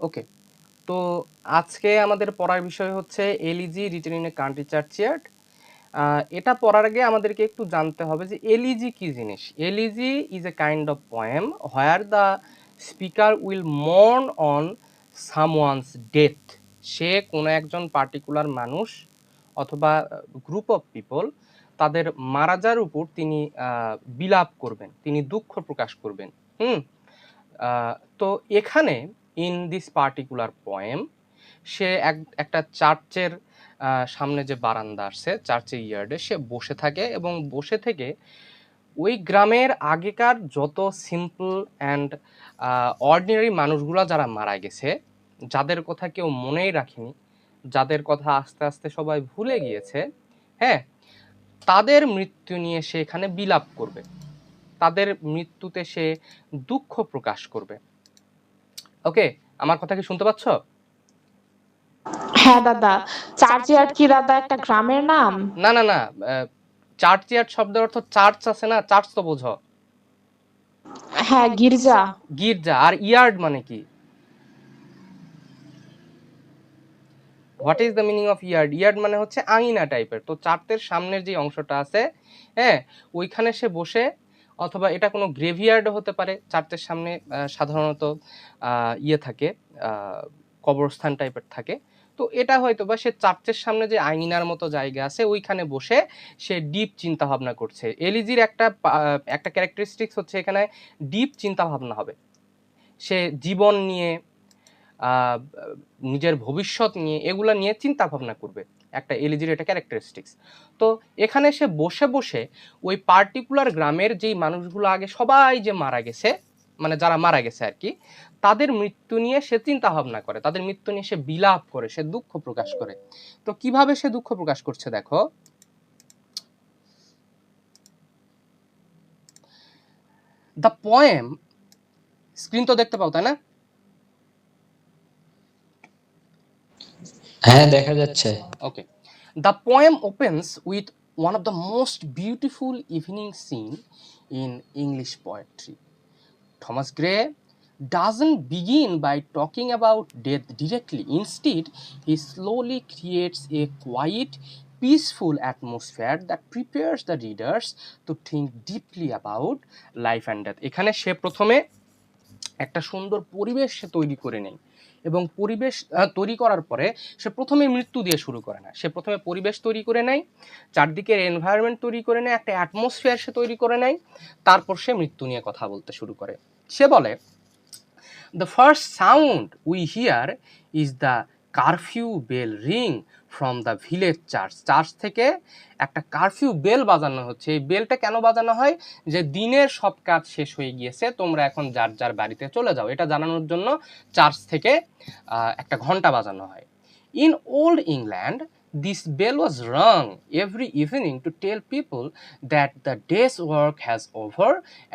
ওকে, তো আজকে আমাদের পড়ার বিষয় হচ্ছে elegy written in a country churchyard. এটা পড়ার আগে আমাদেরকে একটু জানতে হবে যে এলিজি কি জিনিস। Elegy is a kind of poem where the speaker will mourn on someone's death. সে কোনো একজন পার্টিকুলার মানুষ অথবা গ্রুপ অফ পিপল তাদের মারা যাওয়ার উপর তিনি বিলাপ করবেন, তিনি দুঃখ প্রকাশ করবেন। হুম তো এখানে ইন দিস পার্টিকুলার পোয়েম সে একটা চার্চের সামনে যে বারান্দা আসছে চার্চের ইয়ার্ডে সে বসে থাকে এবং বসে থেকে ওই গ্রামের আগেকার যত সিম্পল অ্যান্ড অর্ডিনারি মানুষগুলো যারা মারা গেছে, যাদের কথা কেউ মনেই রাখেনি, যাদের কথা আস্তে আস্তে সবাই ভুলে গিয়েছে, হ্যাঁ, তাদের মৃত্যু নিয়ে সে এখানে বিলাপ করবে, তাদের মৃত্যুতে সে দুঃখ প্রকাশ করবে। ওকে, আমার কথা কি শুনতে পাচ্ছ? হ্যাঁ দাদা, চার্চিয়ার্ড কি দাদা একটা গ্রামের নাম? না না না, চার্চিয়ার্ড শব্দের অর্থ চার্চ আছে না, চার্চ তো বোঝো। হ্যাঁ, গির্জা। গির্জা। আর ইয়ার্ড মানে কি? What is the meaning of yard? Yard মানে হচ্ছে আঙিনা টাইপের। তো চার্চের সামনের যে অংশটা আছে, হ্যাঁ, ওইখানে সে বসে, অথবা এটা কোনো গ্রেভিয়ার্ড হতে পারে। চার্চের সামনে সাধারণত ইয়ে থাকে, কবরস্থান টাইপের থাকে। তো এটা হয়তো বা সে চার্চের সামনে যে আঙিনার মতো জায়গা আছে ওইখানে বসে সে ডিপ চিন্তা ভাবনা করছে। এলিজির একটা ক্যারেক্টারিস্টিক্স হচ্ছে এখানে ডিপ চিন্তা ভাবনা হবে। সে জীবন নিয়ে, নিজের ভবিষ্যৎ নিয়ে, এগুলা নিয়ে চিন্তা ভাবনা করবে। একটা এলিজির এটা ক্যারেক্টারিস্টিক্স। তো এখানে সে বসে বসে ওই পার্টিকুলার গ্রামের যেই মানুষগুলো আগে সবাই যে মারা গেছে, মানে যারা মারা গেছে আর কি, তাদের মৃত্যু নিয়ে সে চিন্তা ভাবনা করে, তাদের মৃত্যু নিয়ে সে বিলাপ করে, সে দুঃখ প্রকাশ করে। তো কিভাবে সে দুঃখ প্রকাশ করছে দেখো। দ্য পোয়েম, স্ক্রিন তো দেখতে পাও তাই না? হ্যাঁ, দেখা যাচ্ছে। Okay. The poem opens with one of the most beautiful evening scene in English poetry. Thomas Gray doesn't begin by talking about death directly. Instead, he slowly creates a quiet, peaceful atmosphere that prepares the readers to think deeply about life and death. এখানে সে প্রথমে একটা সুন্দর পরিবেশ সে তৈরি করে নেয়, এবং পরিবেশ তৈরি করার পরে সে প্রথমে মৃত্যু দিয়ে শুরু করে না, সে প্রথমে পরিবেশ তৈরি করে নেয়, চারদিকের এনভায়রনমেন্ট তৈরি করে নেয়, একটা অ্যাটমসফিয়ার সে তৈরি করে নেয়, তারপর সে মৃত্যু নিয়ে কথা বলতে শুরু করে। সে বলে, the first sound we hear is the curfew bell ring from the village church. Church থেকে একটা কারফিউ বেল বাজানো হচ্ছে। এই বেলটা কেন বাজানো হয়? যে দিনের সব কাজ শেষ হয়ে গিয়েছে, তোমরা এখন যার যার বাড়িতে চলে যাও, এটা জানানোর জন্য চার্চ থেকে একটা ঘন্টা বাজানো হয়। In old England this bell was rung every evening to tell people that the day's work has over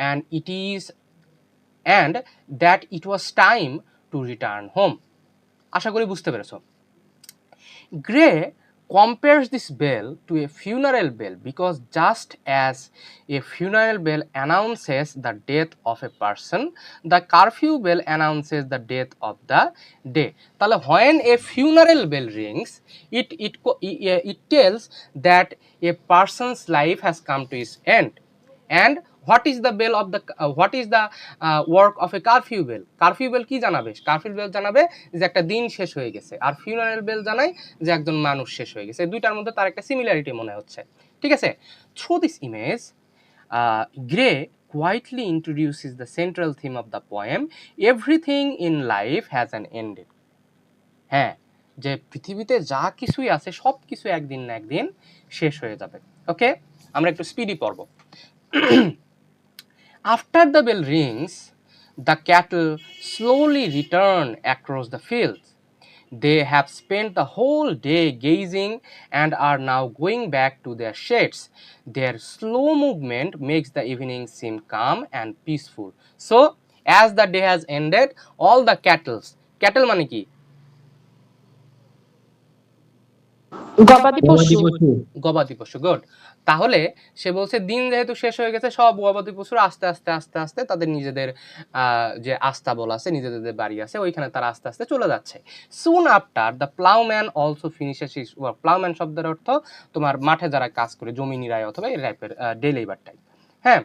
and that it was time to return home. আশা করি বুঝতে পেরেছো। Grey compares this bell to a funeral bell because just as a funeral bell announces the death of a person, the curfew bell announces the death of the day. তাহলে when a funeral bell rings, it tells that a person's life has come to its end. And what is the work of a curfew bell? Curfew bell কি জানাবে? curfew bell জানাবে যে একটা দিন শেষ হয়ে গেছে, আর funeral bell জানায় যে একজন মানুষ শেষ হয়ে গেছে। দুইটার মধ্যে তার একটা সিমিলারিটি মনে হচ্ছে, ঠিক আছে? Through this image, Gray quietly introduces the central theme of the poem: everything in life has an end. হ্যাঁ, যে পৃথিবীতে যা কিছুই আছে সব কিছু একদিন না একদিন শেষ হয়ে যাবে। ওকে, আমরা একটু স্পিডি পড়ব। After the bell rings, the cattle slowly return across the fields. They have spent the whole day gazing and are now going back to their sheds. Their slow movement makes the evening seem calm and peaceful. So, as the day has ended, all the cattle মানে কি? গবাদি পশু। গবাদি পশু, good. তাহলে সে বলছে দিন যেহেতু শেষ হয়ে গেছে, সব গবাদি পশুর আস্তে আস্তে আস্তে আস্তে তাদের নিজেদের যে আস্তাবল আছে, নিজেদের যে বাড়ি আছে, ওইখানে তারা আস্তে আস্তে চলে যাচ্ছে। Soon after the প্লাউম্যান also finishes his work. প্লাউম্যান শব্দের অর্থ তোমার মাঠে যারা কাজ করে, জমি নিড়ায় অথবা এই টাইপের ডে লেবার টাইপ। হ্যাঁ,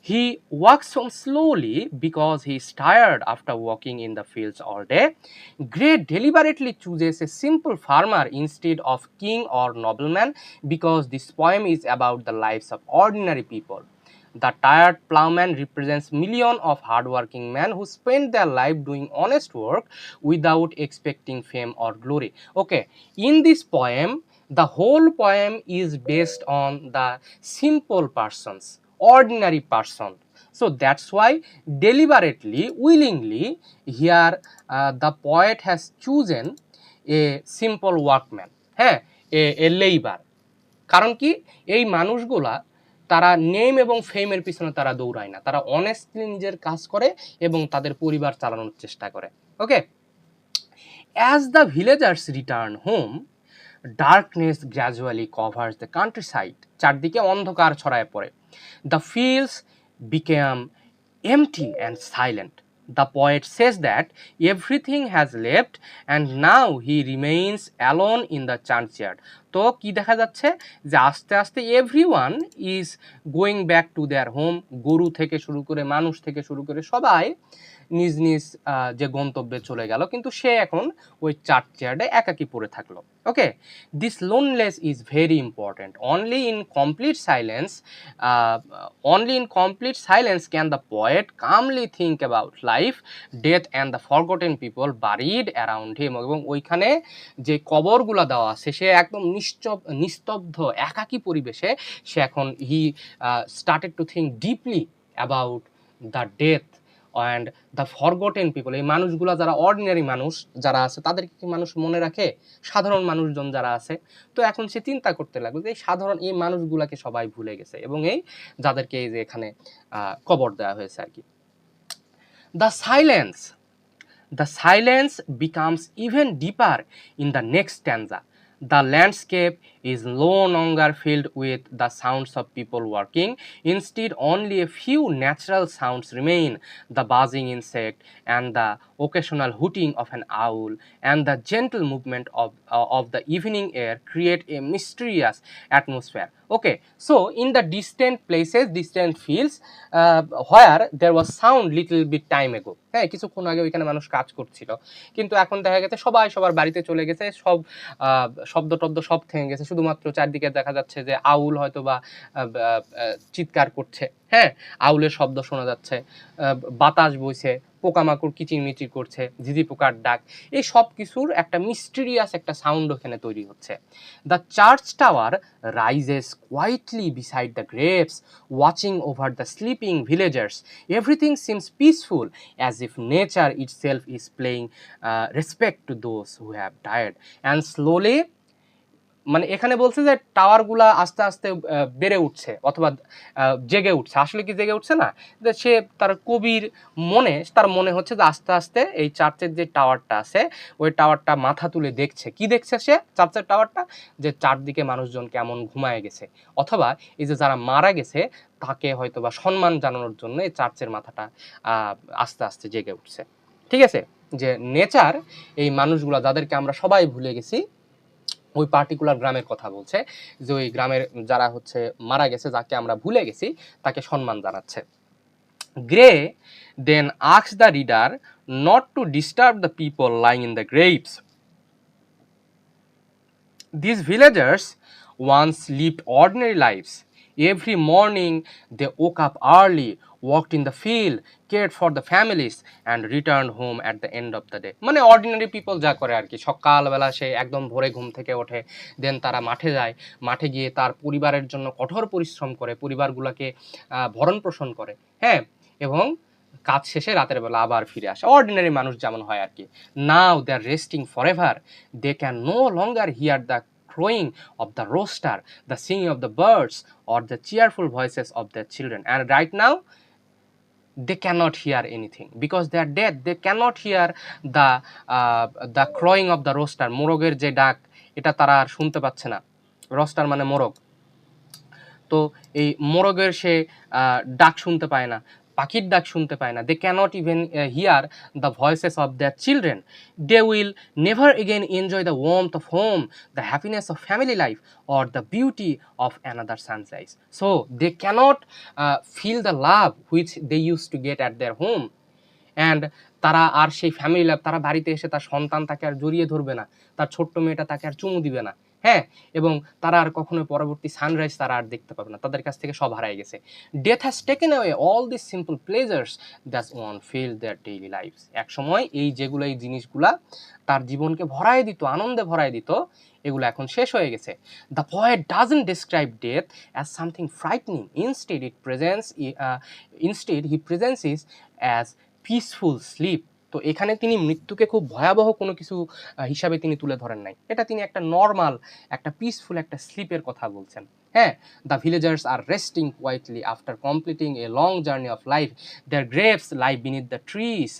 he walks home slowly because he is tired after walking in the fields all day. Gray deliberately chooses a simple farmer instead of king or nobleman because this poem is about the lives of ordinary people. The tired plowman represents millions of hardworking men who spend their life doing honest work without expecting fame or glory. Okay, in this poem, the whole poem is based on the simple persons, ordinary person. So that's why deliberately, willingly, here the poet has chosen a simple workman, হ্যাঁ, এ labour. কারণ কি, এই মানুষগুলা তারা name এবং ফেমের পিছনে তারা দৌড়ায় না, তারা অনেস্টলি নিজের কাজ করে এবং তাদের পরিবার চালানোর চেষ্টা করে। Okay, as the villagers return home, darkness gradually covers the countryside. চারদিকে অন্ধকার ছড়ায় পড়ে। The fields became empty and silent. The poet says that everything has left and now he remains alone in the churchyard. তো কি দেখা যাচ্ছে যে আস্তে আস্তে everyone is going back to their home. গরু থেকে শুরু করে, মানুষ থেকে শুরু করে সবাই নিজ নিজ যে গন্তব্যে চলে গেল, কিন্তু সে এখন ওই চার্চয়ার্ডে একাকী পড়ে থাকলো। Okay, this loneliness is very important. Only in complete silence can the poet calmly think about life, death and the forgotten people buried around him. এবং ওইখানে যে কবরগুলা দেওয়া আছে, সে একদম নিস্তব্ধ একাকী পরিবেশে সে এখন হি started to think deeply about the death and the forgotten people. এই মানুষগুলা যারা অর্ডিনারি মানুষ যারা আছে, তাদেরকে কি মানুষ মনে রাখে? সাধারণ মানুষজন যারা আছে। তো এখন সে চিন্তা করতে লাগলো যে এই সাধারণ এই মানুষগুলাকে সবাই ভুলে গেছে, এবং এই যাদেরকে এই যে এখানে কবর দেওয়া হয়েছে আর কি। The silence becomes even deeper in the next stanza. The landscape is no longer filled with the sounds of people working. Instead, only a few natural sounds remain: the buzzing insect and the occasional hooting of an owl and the gentle movement of the evening air create a mysterious atmosphere. Okay, so in the distant places, distant fields, where there was sound little bit time ago, হ্যাঁ, কিছুক্ষণ আগে ওইখানে মানুষ কাজ করছিল, কিন্তু এখন দেখা গেছে সবাই সবার বাড়িতে চলে গেছে, সব শব্দ টব্দ সব থেমে গেছে, শুধুমাত্র চারদিকে দেখা যাচ্ছে যে আউল হয়তো বা চিৎকার করছে, হ্যাঁ, আউলের শব্দ শোনা যাচ্ছে, বাতাস বইছে, পোকামাকড় কিচিরমিচির করছে, ঝিঝি পোকার ডাক, এই সব কিছুর একটা মিস্টিরিয়াস একটা সাউন্ড ওখানে তৈরি হচ্ছে। The church tower rises quietly beside the graves, watching over the sleeping villagers. Everything seems peaceful, as if nature itself is paying respect to those who have died. And slowly, মানে এখানে বলছে যে টাওয়ারগুলা আস্তে আস্তে বেড়ে উঠছে অথবা জেগে উঠছে। আসলে কি জেগে উঠছে না, যে সে তার কবির তার মনে হচ্ছে যে আস্তে আস্তে এই চার্চের যে টাওয়ারটা আছে, ওই টাওয়ারটা মাথা তুলে দেখছে। কি দেখছে সে? চার্চের টাওয়ারটা, যে চারদিকে মানুষজন কেমন ঘুমায় গেছে, অথবা এই যে যারা মারা গেছে তাকে হয়তো বা সম্মান জানানোর জন্য এই চার্চের মাথাটা আস্তে আস্তে জেগে উঠছে। ঠিক আছে, যে নেচার এই মানুষগুলা যাদেরকে আমরা সবাই ভুলে গেছি, ওই পার্টিকুলার গ্রামের কথা বলছে, যে ওই গ্রামের যারা হচ্ছে মারা গেছে, যাকে আমরা ভুলে গেছি, তাকে সম্মান জানাচ্ছে। Gray then asks the reader not to disturb the people lying in the graves. These villagers once lived ordinary lives. Every morning they woke up early, walked in the field, cared for the families and returned home at the end of the day. মানে ordinary people যা করে আর কি, সকালবেলা সে একদম ভোরে ঘুম থেকে ওঠে, দেন তারা মাঠে যায়, মাঠে গিয়ে তার পরিবারের জন্য কঠোর পরিশ্রম করে, পরিবারগুলোকে ভরণ পোষণ করে, হ্যাঁ, এবং কাজ শেষে রাতের বেলা আবার ফিরে আসে, অর্ডিনারি মানুষ যেমন হয় আর কি। Now they are resting for ever, they can no longer hear the crowing of the rooster, the singing of the birds, or the cheerful voices of their children. And right now, they cannot hear anything because they are dead. They cannot hear the crowing of the rooster, মোরগের যে ডাক, এটা তারা আর শুনতে পাচ্ছে না। Roaster মানে মোরগ। তো এই মোরগের সে ডাক শুনতে পায় না, পাখির ডাক শুনতে পায় না। They cannot even hear the voices of their children. They will never again enjoy the warmth of home, the happiness of family life, or the beauty of another sunrise. So they cannot feel the love which they use to get at their home. And তারা আর সেই family life, তারা বাড়িতে এসে তার সন্তান তাকে আর জড়িয়ে ধরবে না, তার ছোট্ট মেয়েটা তাকে আর চুমু দিবে না, হ্যাঁ, এবং তারা আর কখনো পরবর্তী সানরাইজ তারা আর দেখতে পাবে না, তাদের কাছ থেকে সব হারাই গেছে। Death has taken away all this simple pleasures that one feel their daily life. এক সময় এই জিনিসগুলা তার জীবনকে ভরায় দিত, আনন্দে ভরায় দিত, এগুলো এখন শেষ হয়ে গেছে। The poet doesn't describe death as something frightening, instead he presents as peaceful sleep. তো এখানে তিনি মৃত্যুকে খুব ভয়াবহ কোনো কিছু হিসাবে তিনি তুলে ধরেন নাই, এটা তিনি একটা নর্মাল, একটা পিসফুল একটা স্লিপের কথা বলছেন। হ্যাঁ, the villagers are resting quietly after completing a long journey of life, their graves lie beneath the trees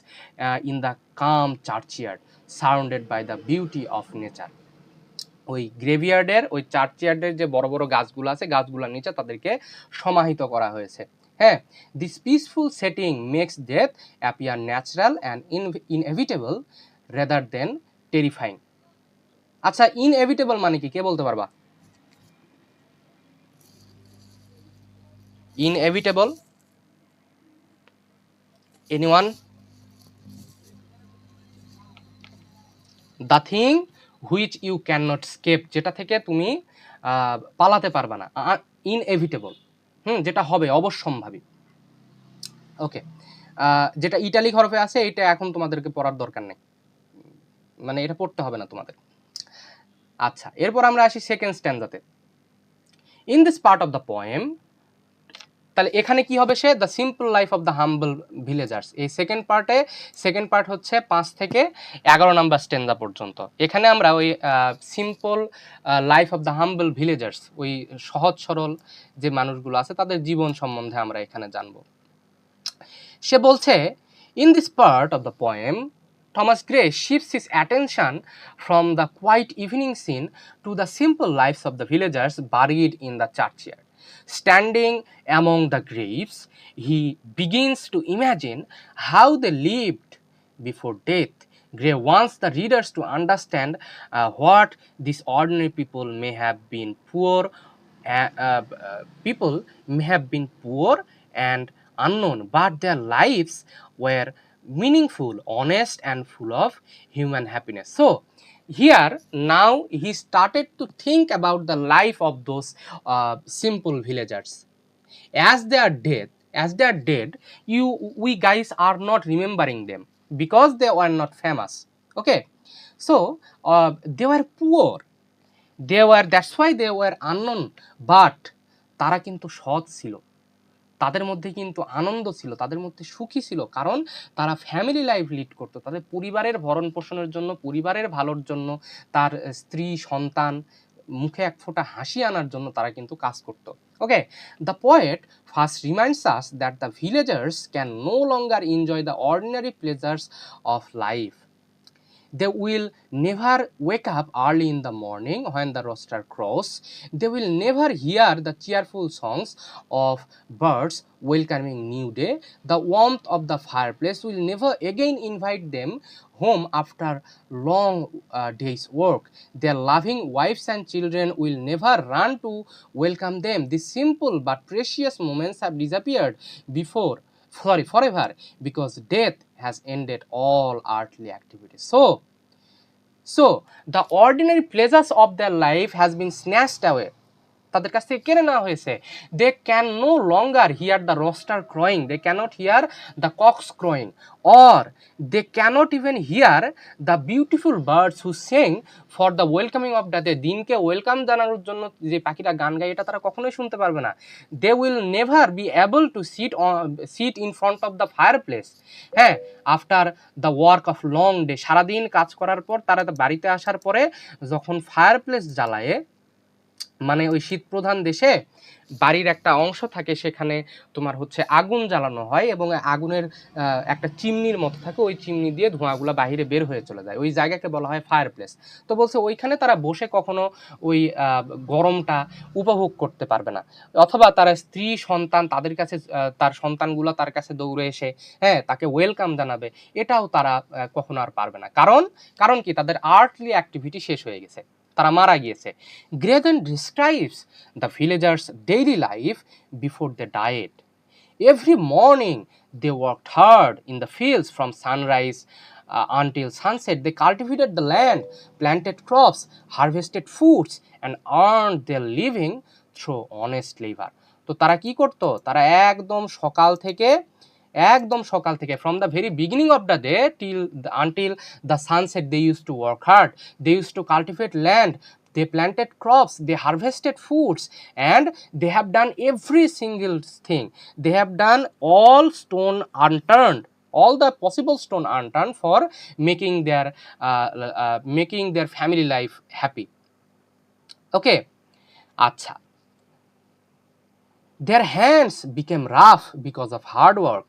in the calm churchyard surrounded by the beauty of nature. ওই গ্রেভিয়ার্ডের, ওই চার্চইয়ার্ডের যে বড় বড় গাছগুলো আছে, গাছগুলোর নিচে তাদেরকে সমাহিত করা হয়েছে। হ্যাঁ, this peaceful setting makes death appear natural and inevitable rather than terrifying. আচ্ছা, ইনএভিটেবল মানে কি, কে বলতে পারবা? Inevitable, anyone? The thing which you can not escape, যেটা থেকে তুমি পালাতে পারবা না, ইনএভিটেবল। যেটা হবে অবশ্যম্ভাবী। ওকে, যেটা ইটালিক হরফে আছে এটা এখন তোমাদেরকে পড়ার দরকার নেই, মানে এটা পড়তে হবে না তোমাদের। আচ্ছা, এরপর আমরা আসি সেকেন্ড স্ট্যান্ডাতে। In this part of the poem, তাহলে এখানে কি হবে, সে the simple life of the humble villagers. এই সেকেন্ড পার্ট হচ্ছে 5 থেকে 11 নাম্বার স্ট্যান্ডা পর্যন্ত। এখানে আমরা ওই simple life of the humble villagers, ওই সহজ সরল যে মানুষগুলো আছে তাদের জীবন সম্বন্ধে আমরা এখানে জানবো। সে বলছে, in this part of the poem Thomas Gray shifts his attention from the quiet evening scene to the simple lives of the villagers buried in the churchyard. Standing among the graves, he begins to imagine how they lived before death. Gray wants the readers to understand what these ordinary people may have been poor and unknown, but their lives were meaningful, honest, and full of human happiness. So here now he started to think about the life of those simple villagers. As they are dead, we guys are not remembering them because they were not famous. Okay, so they were poor, that's why they were unknown, but তারা কিন্তু সৎ ছিল, তাদের মধ্যে কিন্তু আনন্দ ছিল, তাদের মধ্যে সুখী ছিল, কারণ তারা ফ্যামিলি লাইফ লিড করতো, তাদের পরিবারের ভরণ পোষণের জন্য, পরিবারের ভালোর জন্য, তার স্ত্রী সন্তান মুখে এক ফোঁটা হাসি আনার জন্য তারা কিন্তু কাজ করত। Okay, the poet first reminds us that the villagers can no longer enjoy the ordinary pleasures of life. They will never wake up early in the morning when the rooster crows. They will never hear the cheerful songs of birds welcoming new day. The warmth of the fireplace will never again invite them home after long day's work. Their loving wives and children will never run to welcome them. These simple but precious moments have disappeared forever, because death has ended all earthly activities. So the ordinary pleasures of their life has been snatched away. তাদের কাছ থেকে কেড়ে নেওয়া হয়েছে। They can no longer hear the rooster crying, they cannot hear the cocks crying, or they cannot even hear the beautiful birds who sing for the welcoming of the day. দিনকে welcome জানানোর জন্য যে পাখিরা গান গায় এটা তারা কখনোই শুনতে পারবে না। They will never be able to sit in front of the fireplace, হ্যাঁ, after the work of long day. সারাদিন কাজ করার পর তারা বাড়িতে আসার পরে যখন ফায়ার প্লেস জ্বালায়, মানে ওই শীতপ্রধান দেশে বাড়ির একটা অংশ থাকে, সেখানে তোমার হচ্ছে আগুন জ্বালানো হয় এবং আগুনের একটা চিমনির মতো থাকে, ওই চিমনি দিয়ে ধোঁয়াগুলো বাইরে বের হয়ে চলে যায়, ওই জায়গাকে বলা হয় ফায়ার প্লেস। তো বলছে ওইখানে তারা বসে কখনো ওই গরমটা উপভোগ করতে পারবে না, অথবা তারা স্ত্রী সন্তান তাদের কাছে তার সন্তানগুলো তার কাছে দৌড়ে এসে হ্যাঁ তাকে ওয়েলকাম জানাবে, এটাও তারা কখনো আর পারবে না। কারণ কারণ কি, তাদের আর্থলি অ্যাক্টিভিটি শেষ হয়ে গেছে, তারা মারা গিয়েছে। Gray then describes the villagers' daily life before they died. Every morning they worked hard in the fields from sunrise until sunset. They cultivated the land, planted crops, harvested foods, and earned their living through honest labor. তো তারা কি করতো, তারা একদম সকাল থেকে from the very beginning of the day until the sunset they used to work hard, they used to cultivate land, they planted crops, they harvested foods, and they have done every single thing. They have done all stone unturned, all the possible stone unturned for making their family life happy. Okay, আচ্ছা, their hands became rough because of hard work,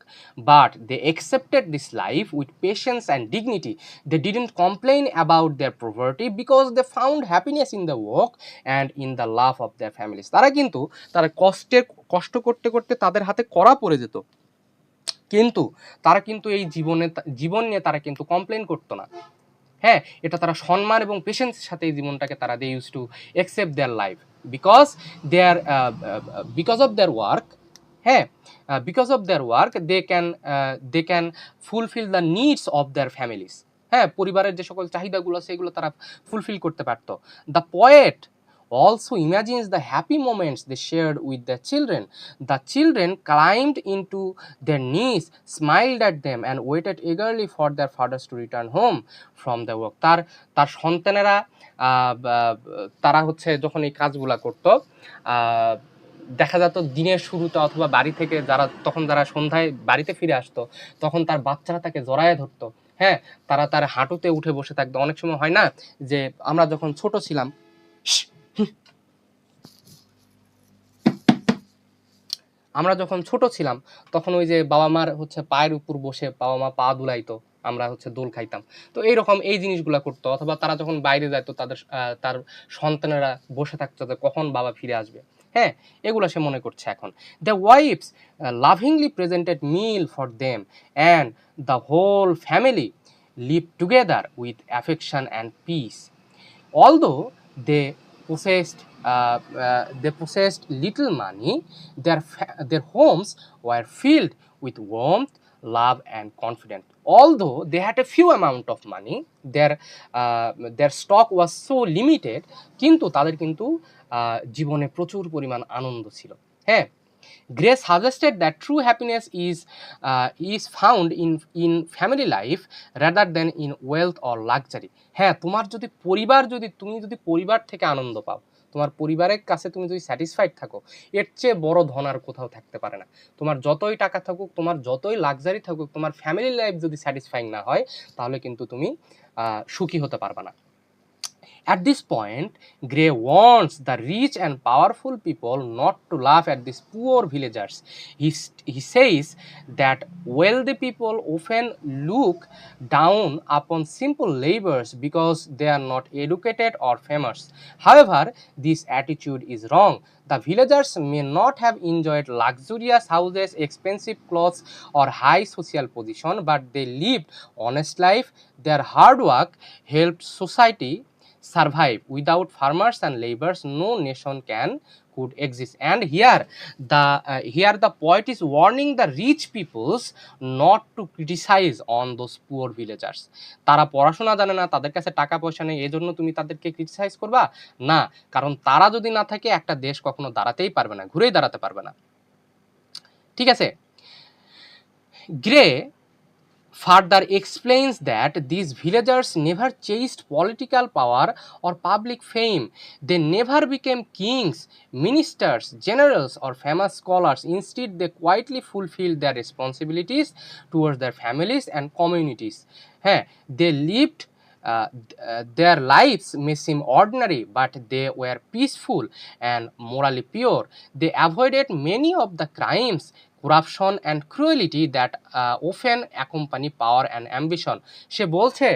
but they accepted this life with patience and dignity. They didn't complain about their poverty because they found happiness in the work and in the love of their families. তারা কষ্ট করতে করতে তাদের হাতে কড়া পড়ে যেত, কিন্তু তারা কিন্তু এই জীবন নিয়ে তারা কিন্তু কমপ্লেন করতো না। হ্যাঁ, এটা তারা সম্মান এবং পেশেন্সের সাথে এই জীবনটাকে তারা they use to accept their life because because of their work. হ্যাঁ, because of their work they can fulfil the needs of their families. হ্যাঁ, পরিবারের যে সকল চাহিদাগুলো সেগুলো তারা ফুলফিল করতে পারতো। The poet also imagines the happy moments they shared with their children. The children climbed into their knees, smiled at them, and waited eagerly for their fathers to return home from their work. তার সন্তানেরা তারা হচ্ছে যখন এই কাজগুলা করতো, দেখা যেত দিনের শুরুতে অথবা বাড়ি থেকে যারা সন্ধ্যায় বাড়িতে ফিরে আসতো, তখন তার বাচ্চারা তাকে জড়ায় ধরতো। হ্যাঁ, তারা তার হাঁটুতে উঠে বসে থাকতো। অনেক সময় হয় না যে আমরা যখন ছোট ছিলাম, তখন ওই যে বাবা মার হচ্ছে পায়ের উপর বসে বাবা মা পা দুলাইতো, আমরা হচ্ছে দোল খাইতাম। তো এইরকম এই জিনিসগুলো করতো, অথবা তারা যখন বাইরে যাইতো তার সন্তানেরা বসে থাকতো যে কখন বাবা ফিরে আসবে। হ্যাঁ, এগুলো সে মনে করছে এখন। The wives lovingly presented meal for them and the whole family live together with affection and peace. Although they possessed little money, their homes were filled with warmth, love, and confidence. Although they had a few amount of money, their stock was so limited, কিন্তু তাদের কিন্তু জীবনে প্রচুর পরিমাণ আনন্দ ছিল। হ্যাঁ, Gray suggested that true happiness is found in family life rather than in wealth or luxury. হ্যাঁ, তুমি যদি পরিবার থেকে আনন্দ পাও, তোমার পরিবারের কাছে তুমি যদি স্যাটিসফাইড থাকো, এর চেয়ে বড় ধন আর কোথাও থাকতে পারে না। তোমার যতই টাকা থাকুক, তোমার যতই লাক্সারি থাকুক, তোমার ফ্যামিলি লাইফ যদি স্যাটিসফাইং না হয়, তাহলে কিন্তু তুমি সুখী হতে পারবে না। At this point, Gray warns the rich and powerful people not to laugh at these poor villagers. He says that wealthy people often look down upon simple laborers because they are not educated or famous. However, this attitude is wrong. The villagers may not have enjoyed luxurious houses, expensive clothes, or high social position, but they lived honest life. Their hard work helped society survive. Without farmers and laborers, no nation could exist. And here the poet is warning the rich peoples not to criticize on those poor villagers. তারা পড়াশোনা জানে না, তাদের কাছে টাকা পয়সা নেই, এজন্য তুমি তাদেরকে ক্রিটিসাইজ করবা না, কারণ তারা যদি না থাকে একটা দেশ কখনো দাঁড়াতেই পারবে না, ঘুরেই দাঁড়াতে পারবে না। ঠিক আছে, grey further explains that these villagers never chased political power or public fame. They never became kings, ministers, generals, or famous scholars. Instead, they quietly fulfilled their responsibilities towards their families and communities. They lived their lives may seem ordinary, but they were peaceful and morally pure. They avoided many of the crimes, corruption and cruelty that often accompany power and ambition. সে বলছে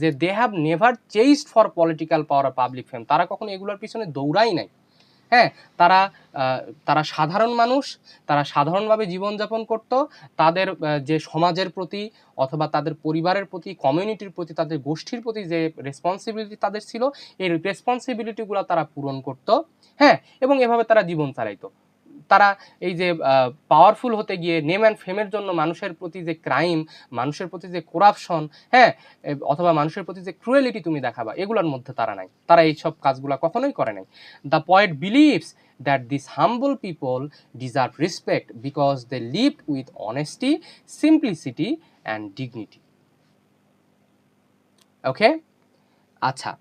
যে they have never chased for political power আর public fame, তারা কখনো এগুলোর পিছনে দৌড়াই নাই। হ্যাঁ, তারা তারা সাধারণ মানুষ, তারা সাধারণভাবে জীবনযাপন করত। তাদের যে সমাজের প্রতি অথবা তাদের পরিবারের প্রতি, কমিউনিটির প্রতি, তাদের গোষ্ঠীর প্রতি যে রেসপন্সিবিলিটি তাদের ছিল, এই রেসপন্সিবিলিটিগুলো তারা পূরণ করত। হ্যাঁ, এবং এভাবে তারা জীবন চালাইতো। তারা এই যে পাওয়ারফুল হতে গিয়ে নেম অ্যান্ড ফেমের জন্য মানুষের প্রতি যে ক্রাইম, মানুষের প্রতি যে করাপশন, হ্যাঁ, অথবা মানুষের প্রতি যে ক্রুয়েলিটি তুমি দেখাবা, এগুলোর মধ্যে তারা নাই। তারা এইসব কাজগুলো কখনোই করে নাই। The poet believes that these humble people deserve respect because they lived with honesty, simplicity and dignity. ওকে, আচ্ছা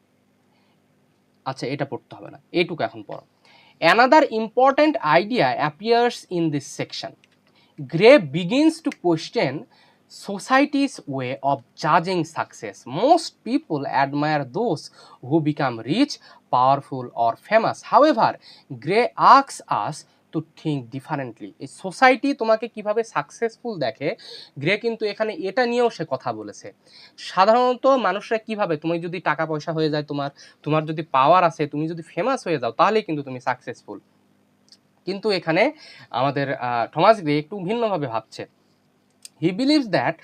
আচ্ছা, এটা পড়তে হবে না, এইটুকু এখন পড়ো। Another important idea appears in this section. Gray begins to question society's way of judging success. Most people admire those who become rich, powerful, or famous. However, Gray asks us to think differently. এই society তোমাকে কিভাবে successful দেখে, grey কিন্তু এখানে এটা নিয়েও সে কথা বলেছে। সাধারণত মানুষরা কিভাবে, তুমি যদি টাকা পয়সা হয়ে যায়, তোমার যদি পাওয়ার আছে, তুমি যদি ফেমাস হয়ে যাও, তাহলেই কিন্তু তুমি সাকসেসফুল। কিন্তু এখানে আমাদের থমাস গ্রে একটু ভিন্নভাবে ভাবছে। He believes that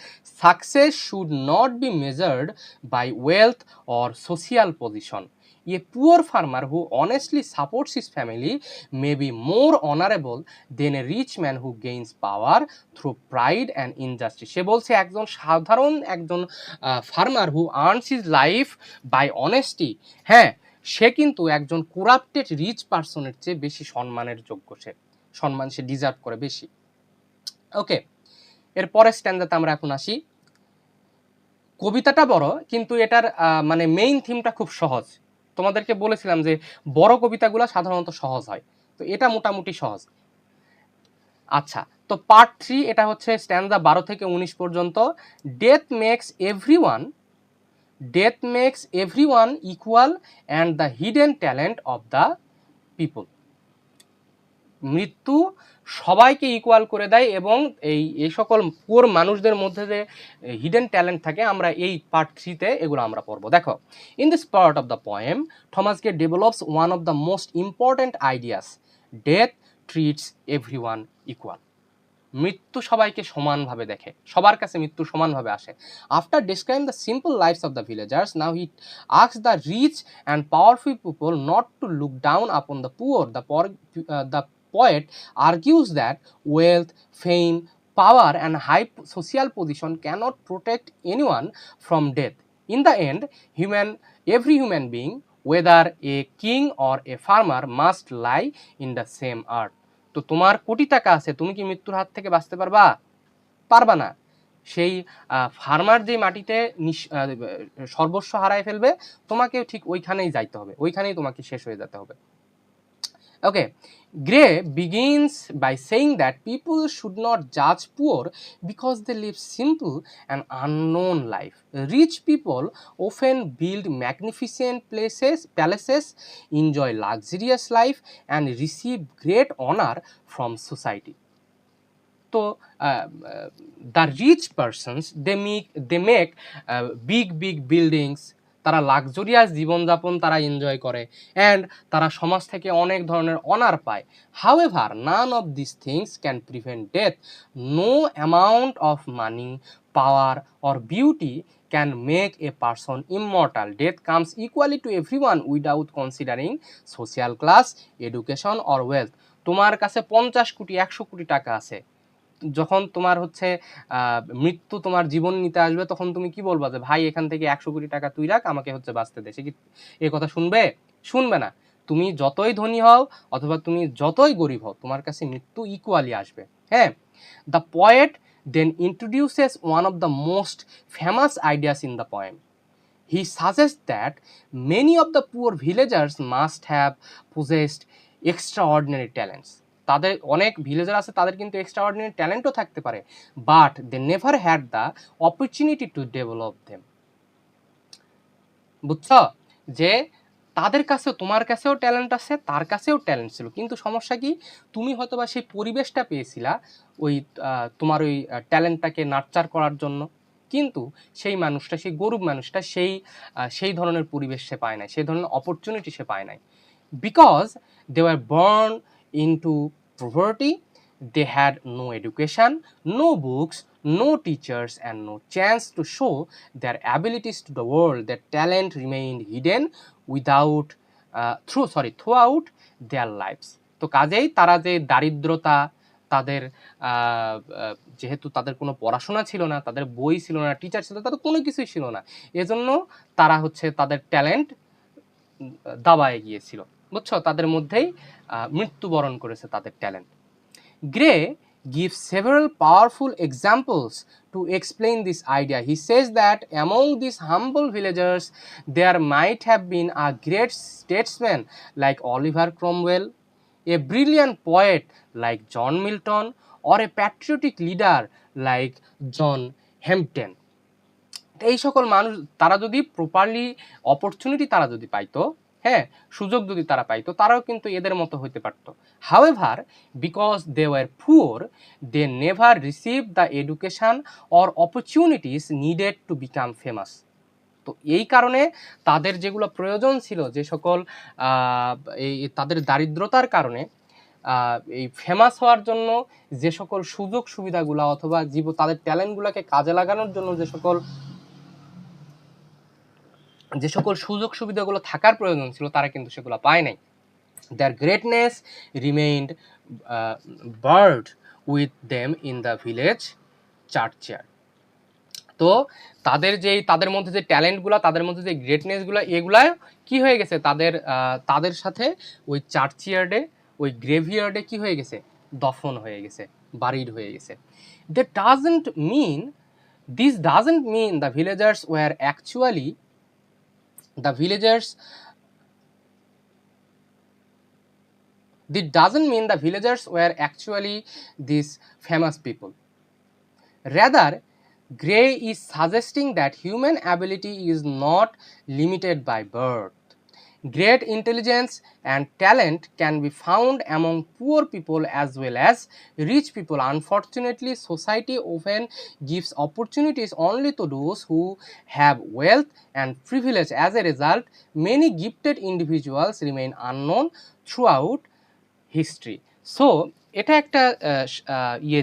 success should not be measured by wealth or social position. A poor farmer who honestly supports his family may be more honorable than a rich man who gains power through pride and injustice. সে বলছে একজন সাধারণ farmer who earns his life by honesty, হ্যাঁ, সে কিন্তু একজন corrupted rich পার্সনের চেয়ে বেশি সম্মানের যোগ্য। সম্মান সে ডিজার্ভ করে বেশি। ওকে, এরপরের স্ট্যান্ডাতে আমরা এখন আসি। কবিতাটা বড়, কিন্তু এটার মানে মেইন থিমটা খুব সহজ। তোমাদেরকে বলেছিলাম যে বড় কবিতাগুলো সাধারণত সহজ হয়, তো এটা মোটামুটি সহজ। আচ্ছা, তো পার্ট 3, এটা হচ্ছে স্ট্যান্ডা 12 থেকে 19 পর্যন্ত। Death makes everyone equal and the hidden talent of the people. মৃত্যু সবাইকে ইকুয়াল করে দেয়, এবং এই সকল পুয়ার মানুষদের মধ্যে যে হিডেন ট্যালেন্ট থাকে, আমরা এই পার্ট 3-তে এগুলো আমরা পড়বো। দেখো, in this part of the poem Thomas Gray develops one of the most important ideas, death treats everyone equal. মৃত্যু সবাইকে সমানভাবে দেখে, সবার কাছে মৃত্যু সমানভাবে আসে। After describing the simple lifes of the villagers, now he asks the rich and powerful people not to look down upon the poor. The poet argues that wealth, fame, power, and high social position cannot protect anyone from death. In the end, every human being, whether a king or a farmer, must lie in the same earth. তো তোমার কোটি টাকা আছে, তুমি কি মৃত্যুর হাত থেকে বাঁচতে পারবা না। সেই ফার্মার যে মাটিতে সর্বস্ব হারায় ফেলবে, তোমাকেও ঠিক ওইখানেই যাইতে হবে, ওইখানেই তোমাকে শেষ হয়ে যেতে হবে। Okay, Gray begins by saying that people should not judge poor because they live simple and unknown life. Rich people often build magnificent palaces, enjoy luxurious life, and receive great honor from society. So, the rich persons, they make big buildings. তারা luxurious জীবনযাপন তারা enjoy করে, and তারা সমাজ থেকে অনেক ধরনের honour পায়। However, none of this things can prevent death. No amount of money, power or beauty can make a person immortal. Death comes equally to everyone without considering social class, education or wealth. তোমার কাছে 50 কোটি 100 কোটি টাকা আছে, যখন তোমার হচ্ছে মৃত্যু তোমার জীবন নিতে আসবে, তখন তুমি কি বলবা যে ভাই এখান থেকে 100 কোটি টাকা তুই রাখ, আমাকে হচ্ছে বাঁচতে দে। সে কি এই কথা শুনবে না। তুমি যতই ধনী হও অথবা তুমি যতই গরিব হও, তোমার কাছে মৃত্যু ইকুয়ালি আসবে। হ্যাঁ, the poet then introduces one of the most famous ideas in the poem. He suggests that many of the poor villagers must have possessed extraordinary talents. তাদের অনেক ভিলেজার আছে, তাদের কিন্তু এক্সট্রাঅর্ডিনারি ট্যালেন্টও থাকতে পারে, but they never had the opportunity to develop them. বুঝছো? যে তাদের কাছেও, তোমার কাছেও ট্যালেন্ট আছে, তার কাছেও ট্যালেন্ট ছিল, কিন্তু সমস্যা কি, তুমি হয়তো বা সেই পরিবেশটা পেয়েছিলা ওই তোমার ওই ট্যালেন্টটাকে নার্চার করার জন্য, কিন্তু সেই মানুষটা, সেই গরিব মানুষটা সেই ধরনের পরিবেশ সে পায় নাই, সেই ধরনের অপরচুনিটি সে পায় নাই, because they were born into poverty. They had no education, no books, no teachers, and no chance to show their abilities to the world. Their talent remained hidden throughout their lives. তো কাজেই তারা যে দারিদ্রতা, তাদের যেহেতু তাদের কোনো পড়াশোনা ছিল না, তাদের বই ছিল না, টিচার ছিল, তাদের কোনো কিছুই ছিল না, এজন্য তারা হচ্ছে তাদের ট্যালেন্ট দাবায় গিয়েছিল, বুঝছো? তাদের মধ্যেই মৃত্যুবরণ করেছে তাদের talent. Gray gives several powerful examples to explain this idea. He says that among these humble villagers, there might have been a great statesman like Oliver Cromwell, a brilliant poet like John Milton, or a patriotic leader like John Hampden. এই সকল মানুষ, তারা যদি properly opportunity তারা যদি পাইতো, হ্যাঁ, সুযোগ যদি তারা পাইতো, তারাও কিন্তু এদের মতো হইতে পারতো। However, because they were poor, they never receive the education or opportunities needed to become famous. তো এই কারণে তাদের যেগুলো প্রয়োজন ছিল, যে সকল এই তাদের দারিদ্রতার কারণে এই ফেমাস হওয়ার জন্য যে সকল সুযোগ সুবিধাগুলো অথবা তাদের ট্যালেন্টগুলোকে কাজে লাগানোর জন্য যে সকল সুযোগ সুবিধাগুলো থাকার প্রয়োজন ছিল, তারা কিন্তু সেগুলো পায় নাই। Their greatness remained buried with them in the village churchyard. তো তাদের মধ্যে যে ট্যালেন্টগুলো, তাদের মধ্যে যে গ্রেটনেসগুলো, এগুলা কি হয়ে গেছে, তাদের সাথে ওই চার্চইয়ার্ডে, ওই গ্রেভিয়ার্ডে কি হয়ে গেছে, দফন হয়ে গেছে, বারিড হয়ে গেছে। This doesn't mean the villagers were actually the villagers This doesn't mean the villagers were actually these famous people. Rather, Gray is suggesting that human ability is not limited by birth. Great intelligence and talent can be found among poor people as well as rich people. Unfortunately, society often gives opportunities only to those who have wealth and privilege. As a result, many gifted individuals remain unknown throughout history. So এটা একটা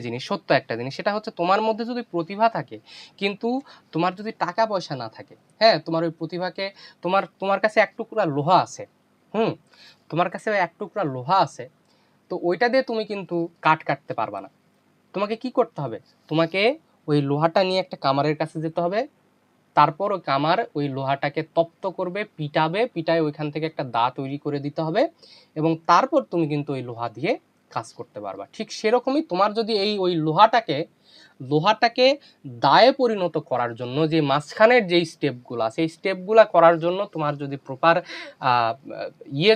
জিনিস, সত্য একটা জিনিস, সেটা হচ্ছে তোমার মধ্যে যদি প্রতিভা থাকে, কিন্তু তোমার যদি টাকা পয়সা না থাকে, হ্যাঁ, তোমার ওই প্রতিভাকে, তোমার কাছে এক টুকরা লোহা আছে, তোমার কাছে এক টুকরা লোহা আছে, তো ওইটা দিয়ে তুমি কিন্তু কাটতে পারবা না। তোমাকে কি করতে হবে, তোমাকে ওই লোহাটা নিয়ে একটা কামারের কাছে যেতে হবে, তারপর ওই কামার ওই লোহাটাকে তপ্ত করবে, পিটায় ওইখান থেকে একটা দা তৈরি করে দিতে হবে, এবং তারপর তুমি কিন্তু ওই লোহা দিয়ে কাজ করতে পারবা। ঠিক সেরকমই তোমার যদি ওই লোহাটাকে দায়ে পরিণত করার জন্য যে মাঝখানের যেই স্টেপগুলো, সেই স্টেপগুলো করার জন্য তোমার যদি প্রপার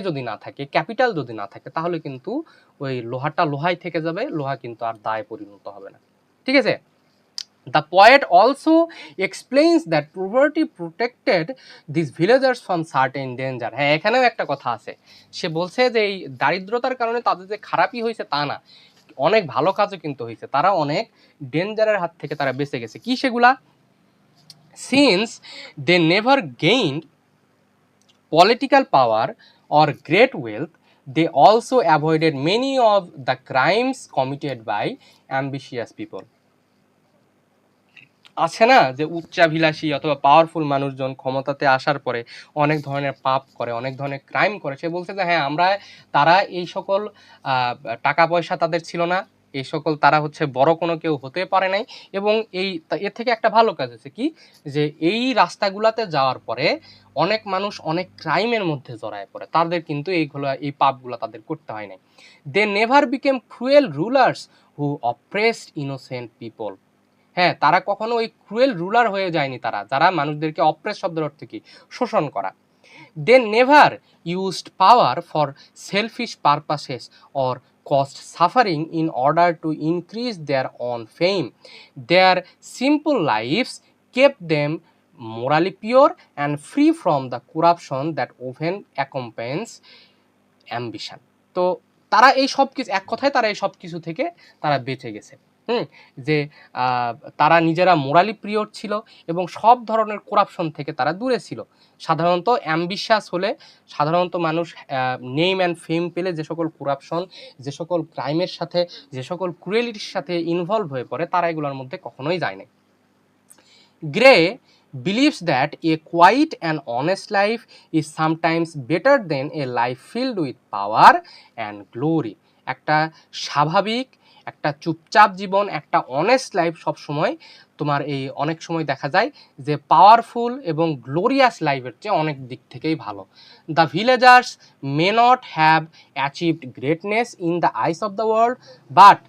যদি না থাকে, ক্যাপিটাল যদি না থাকে, তাহলে কিন্তু ওই লোহাটা লোহাই থেকে যাবে, লোহা কিন্তু আর দায়ে পরিণত হবে না। ঠিক আছে? The poet also explains that poverty protected these villagers from certain danger. হ্যাঁ, এখানেও একটা কথা আছে, সে বলছে যে এই দারিদ্রতার কারণে তাদের যে খারাপই হয়েছে তা না, অনেক ভালো কাজও কিন্তু হয়েছে, তারা অনেক ডেঞ্জারের হাত থেকে তারা বেঁচে গেছে। কি সেগুলা? Since they never gained political power or great wealth, they also avoided many of the crimes committed by ambitious people. আছে না যে উচ্চাভিলাষী অথবা পাওয়ারফুল মানুষজন ক্ষমতাতে আসার পরে অনেক ধরনের পাপ করে, অনেক ধরনের ক্রাইম করে। সে বলছে যে হ্যাঁ, তারা এই সকল টাকা পয়সা তাদের ছিল না, এই সকল তারা হচ্ছে বড় কোনো কেউ হতে পারে নাই, এবং এর থেকে একটা ভালো কাজ হচ্ছে কি, যে এই রাস্তাগুলাতে যাওয়ার পরে অনেক মানুষ অনেক ক্রাইমের মধ্যে জড়ায় পড়ে, তাদের কিন্তু এই পাপগুলো তাদের করতে হয় নাই। They never became cruel rulers who oppressed innocent people. হ্যাঁ, তারা কখনো ওই ক্রুয়েল রুলার হয়ে যায়নি, যারা মানুষদেরকে অপ্রেস শব্দের অর্থ কি, শোষণ করা। They never used power for selfish purposes or caused suffering in order to increase their own fame. Their simple lives kept them morally pure and free from the corruption that often accompanies ambition. তো তারা এই সব কিছু, এক কথায় তারা এই সব কিছু থেকে তারা বেঁচে গেছে। যে তারা নিজেরা মোরালি পিওর ছিল এবং সব ধরনের করাপশন থেকে তারা দূরে ছিল। সাধারণত অ্যাম্বিশাস হলে সাধারণত মানুষ নেম অ্যান্ড ফেম পেলে যে সকল করাপশন, যে সকল ক্রাইমের সাথে, যে সকল ক্রুয়েলিটির সাথে ইনভলভ হয়ে পড়ে, তারা এগুলোর মধ্যে কখনোই যায় না। Grey believes that a quiet and honest life is sometimes better than a life filled with power and glory. একটা স্বাভাবিক, একটা চুপচাপ জীবন, একটা অনেস্ট লাইফ সবসময় তোমার এই অনেক সময় দেখা যায় যে পাওয়ারফুল এবং গ্লোরিয়াস লাইফের চেয়ে অনেক দিক থেকেই ভালো। The villagers may not have achieved greatness in the eyes of the world, but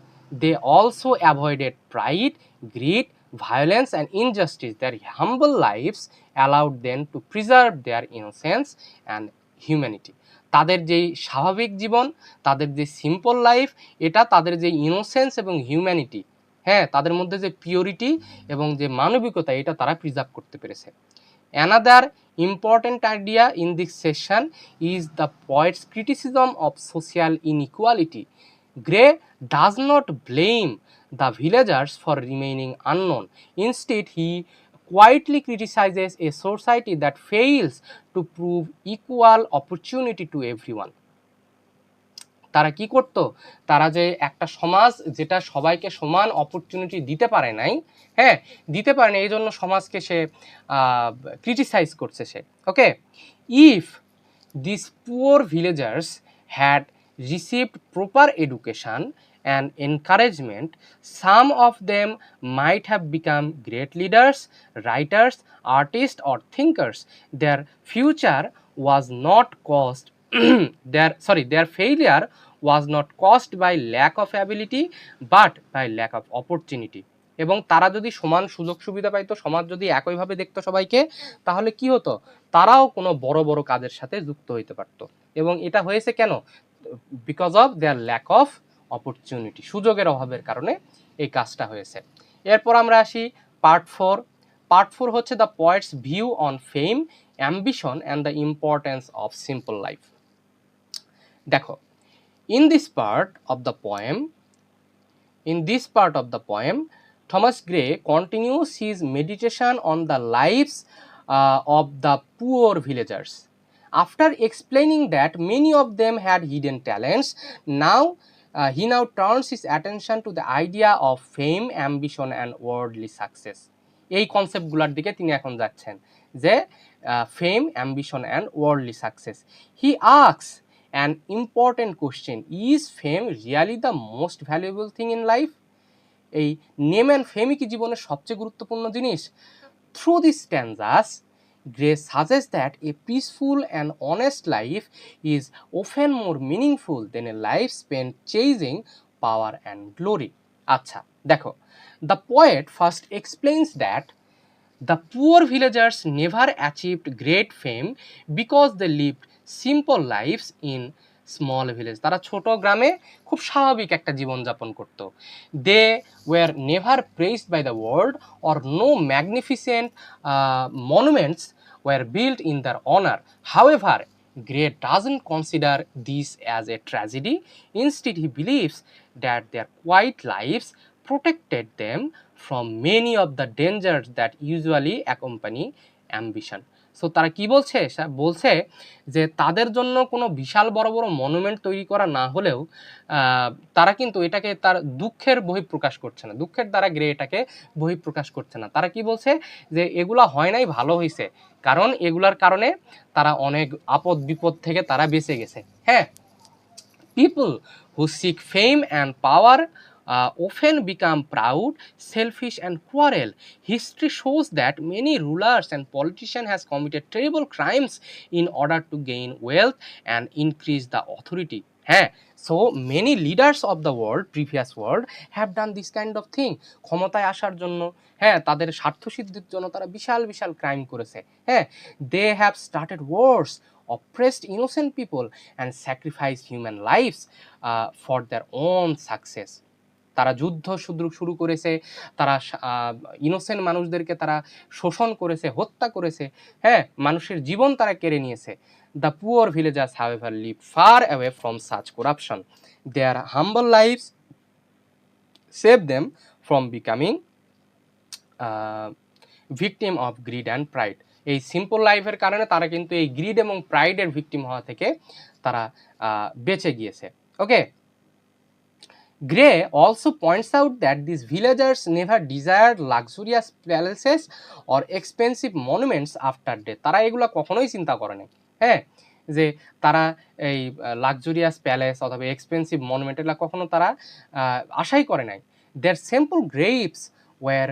they also avoided pride, greed, violence and injustice. Their humble lives allowed them to preserve their innocence and humanity. তাদের যেই স্বাভাবিক জীবন, তাদের যে simple life, এটা তাদের যে innocence এবং humanity, হ্যাঁ, তাদের মধ্যে যে পিওরিটি এবং যে মানবিকতা, এটা তারা প্রিজার্ভ করতে পেরেছে। Another important idea in this session is the poet's criticism of social inequality. Gray does not blame the villagers for remaining unknown. Instead, he quietly criticizes a society that fails to prove equal opportunity to everyone. তারা কি করত? তারা যে একটা সমাজ যেটা সবাইকে সমান অপরচুনিটি দিতে পারে নাই, হ্যাঁ, দিতে পারে না, এই জন্য সমাজকে সে ক্রিটিসাইজ করছে সে। Okay, if this poor villagers had received proper education and encouragement, some of them might have become great leaders, writers, artists or thinkers. Their future was not caused their failure was not caused by lack of ability but by lack of opportunity. এবং তারা যদি সমান সুযোগ সুবিধা পাইতো, সমাজ যদি একইভাবে দেখতো সবাইকে, তাহলে কি হতো? তারাও কোনো বড় বড় কাজের সাথে যুক্ত হইতে পারতো। এবং এটা হয়েছে কেন? Because of their lack of opportunity, সুযোগের অভাবের কারণে এই কাজটা হয়েছে। এরপর আমরা আসি পার্ট 4। পার্ট 4 হচ্ছে the poet's view on fame, ambition and the importance of simple life. দেখো, in this part of the poem, Thomas Gray continues his meditation on the lives of the poor villagers. After explaining that many of them had hidden talents, he now turns his attention to the idea of fame, ambition and worldly success. এই কনসেপ্টগুলোর দিকে তিনি এখন যাচ্ছেন, যে fame, ambition and worldly success. He asks an important question: is fame really the most valuable thing in life? এই name and ফেমই কি জীবনের সবচেয়ে গুরুত্বপূর্ণ জিনিস? Through these stanzas, Gray suggests that a peaceful and honest life is often more meaningful than a life spent chasing power and glory. আচ্ছা, দেখো, the poet first explains that the poor villagers never achieved great fame because they lived simple lives in small village. তারা ছোট গ্রামে খুব স্বাভাবিক একটা জীবনযাপন করত। They were never pressed by the world or no magnificent monuments were built in their honour. However, Gray doesn't consider this as a tragedy. Instead, he believes that their quiet lives protected them from many of the dangers that usually accompany ambition. So তারা কি বলছে? বলছে যে তাদের জন্য কোনো বিশাল বড় বড় মনুমেন্ট তৈরি করা না হলেও তারা কিন্তু এটাকে তার দুঃখের বহিঃপ্রকাশ করছে না, দুঃখের দ্বারা গ্রে এটাকে বহিঃপ্রকাশ করছে না। তারা কি বলছে? যে এগুলা হয় নাই, ভালো হয়েছে, কারণ এগুলার কারণে তারা অনেক আপদ বিপদ থেকে তারা বেঁচে গেছে। হ্যাঁ, people who seek fame and power often become proud, selfish and quarrel. History shows that many rulers and politicians has committed terrible crimes in order to gain wealth and increase the authority. হ্যাঁ, so many leaders of the world, previous world, have done this kind of thing. ক্ষমতায় আসার জন্য, হ্যাঁ, তাদের স্বার্থসিদ্ধির জন্য তারা বিশাল বিশাল crime করেছে। হ্যাঁ, they have started wars, oppressed innocent people and sacrificed human lives for their own success. তারা যুদ্ধ শুরু করেছে, তারা ইনোসেন্ট মানুষদেরকে তারা শোষণ করেছে, হত্যা করেছে, হ্যাঁ, মানুষের জীবন তারা কেড়ে নিয়েছে। The poor villagers however live far away from such corruption. Their humble lifes save them from becoming victim of greed and pride. এই সিম্পল লাইফের কারণে তারা কিন্তু এই গ্রিড এবং প্রাইডের ভিকটিম হওয়া থেকে তারা বেঁচে গিয়েছে। ওকে, Gray also points out that these villagers never desired luxurious palaces or expensive monuments after death. তারা এগুলো কখনোই চিন্তা করে নাই, হ্যাঁ, যে তারা এই লাক্সুরিয়াস প্যালেস অথবা এক্সপেন্সিভ মনুমেন্ট এগুলো কখনো তারা আশাই করে নাই। Their simple graves were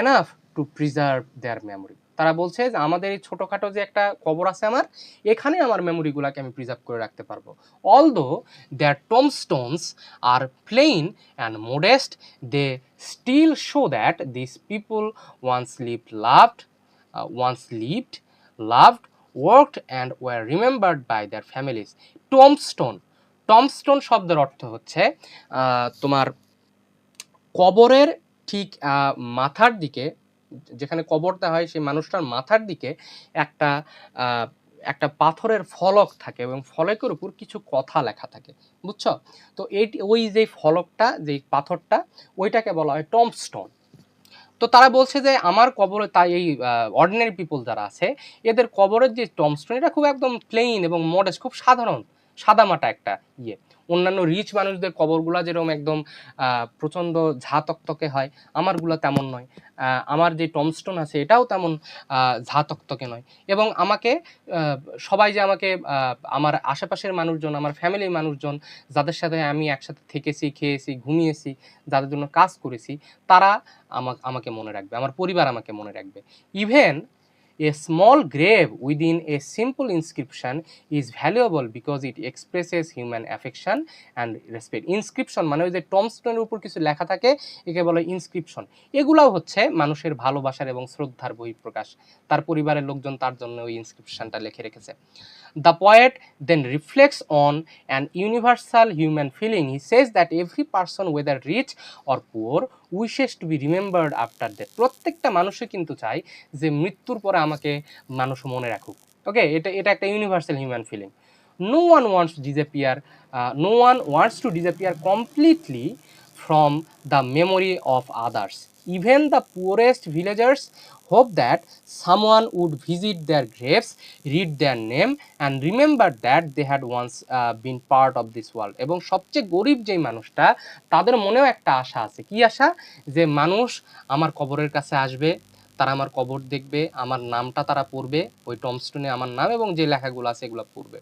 enough to preserve their memory. তারা বলছে যে আমাদের এই ছোটোখাটো যে একটা কবর আছে আমার, এখানে আমার মেমোরিগুলোকে আমি প্রিজার্ভ করে রাখতে পারবো। Although their tombstones are plain and modest, they still show that these people once loved, worked and were remembered by their families. tombstone শব্দের অর্থ হচ্ছে তোমার কবরের ঠিক মাথার দিকে, যেখানে কবর দেওয়া হয় সেই মানুষটার মাথার দিকে একটা একটা পাথরের ফলক থাকে এবং ফলকের উপর কিছু কথা লেখা থাকে, বুঝছো? তো ওই যে ফলকটা, যে পাথরটা, ওইটাকে বলা হয় টম্বস্টোন। তো তারা বলছে যে আমার কবরে, তাই এই অর্ডিনারি পিপল যারা আছে এদের কবরের যে টম্বস্টোন, এটা খুব একদম প্লেইন এবং মডেস্ট, খুব সাধারণ সাদামাটা একটা ইয়ে। অন্যান্য রিচ মানুষদের কবরগুলা যেরকম একদম প্রচণ্ড ঝা তকতকে হয়, আমারগুলো তেমন নয়। আমার যে টম্বস্টোন আছে এটাও তেমন ঝা তকতকে নয়। এবং আমাকে সবাই যে আমাকে আমার আশেপাশের মানুষজন, আমার ফ্যামিলির মানুষজন, যাদের সাথে আমি একসাথে থেকেছি, খেয়েছি, ঘুমিয়েছি, যাদের জন্য কাজ করেছি, তারা আমাকে মনে রাখবে, আমার পরিবার আমাকে মনে রাখবে। Even a small grave within a simple inscription is valuable because it expresses human affection and respect. Inscription মানে ওই যে টম্বস্টোনের উপর কিছু লেখা থাকে, একে বলে ইনস্ক্রিপশন। এগুলাও হচ্ছে মানুষের ভালোবাসার এবং শ্রদ্ধার বহিঃপ্রকাশ। তার পরিবারের লোকজন তার জন্য ওই ইনস্ক্রিপশনটা লিখে রেখেছে। The poet then reflects on an universal human feeling. He says that every person, whether rich or poor, wishes to be remembered after death. প্রত্যেকটা মানুষই কিন্তু চায় যে মৃত্যুর পরে আমাকে মানুষ মনে রাখুক। ওকে, এটা একটা universal human feeling. No one wants to disappear completely from the memory of others. Even the poorest villagers hope that someone would visit their graves, read their name and remember that they had once been part of this world. এবং সবচেয়ে গরিব যেই মানুষটা, তাদের মনেও একটা আশা আছে। কি আশা? যে মানুষ আমার কবরের কাছে আসবে, তারা আমার কবর দেখবে, আমার নামটা তারা পড়বে, ওই টম্বস্টোনে আমার নাম এবং যে লেখাগুলো আছে এগুলো পড়বে,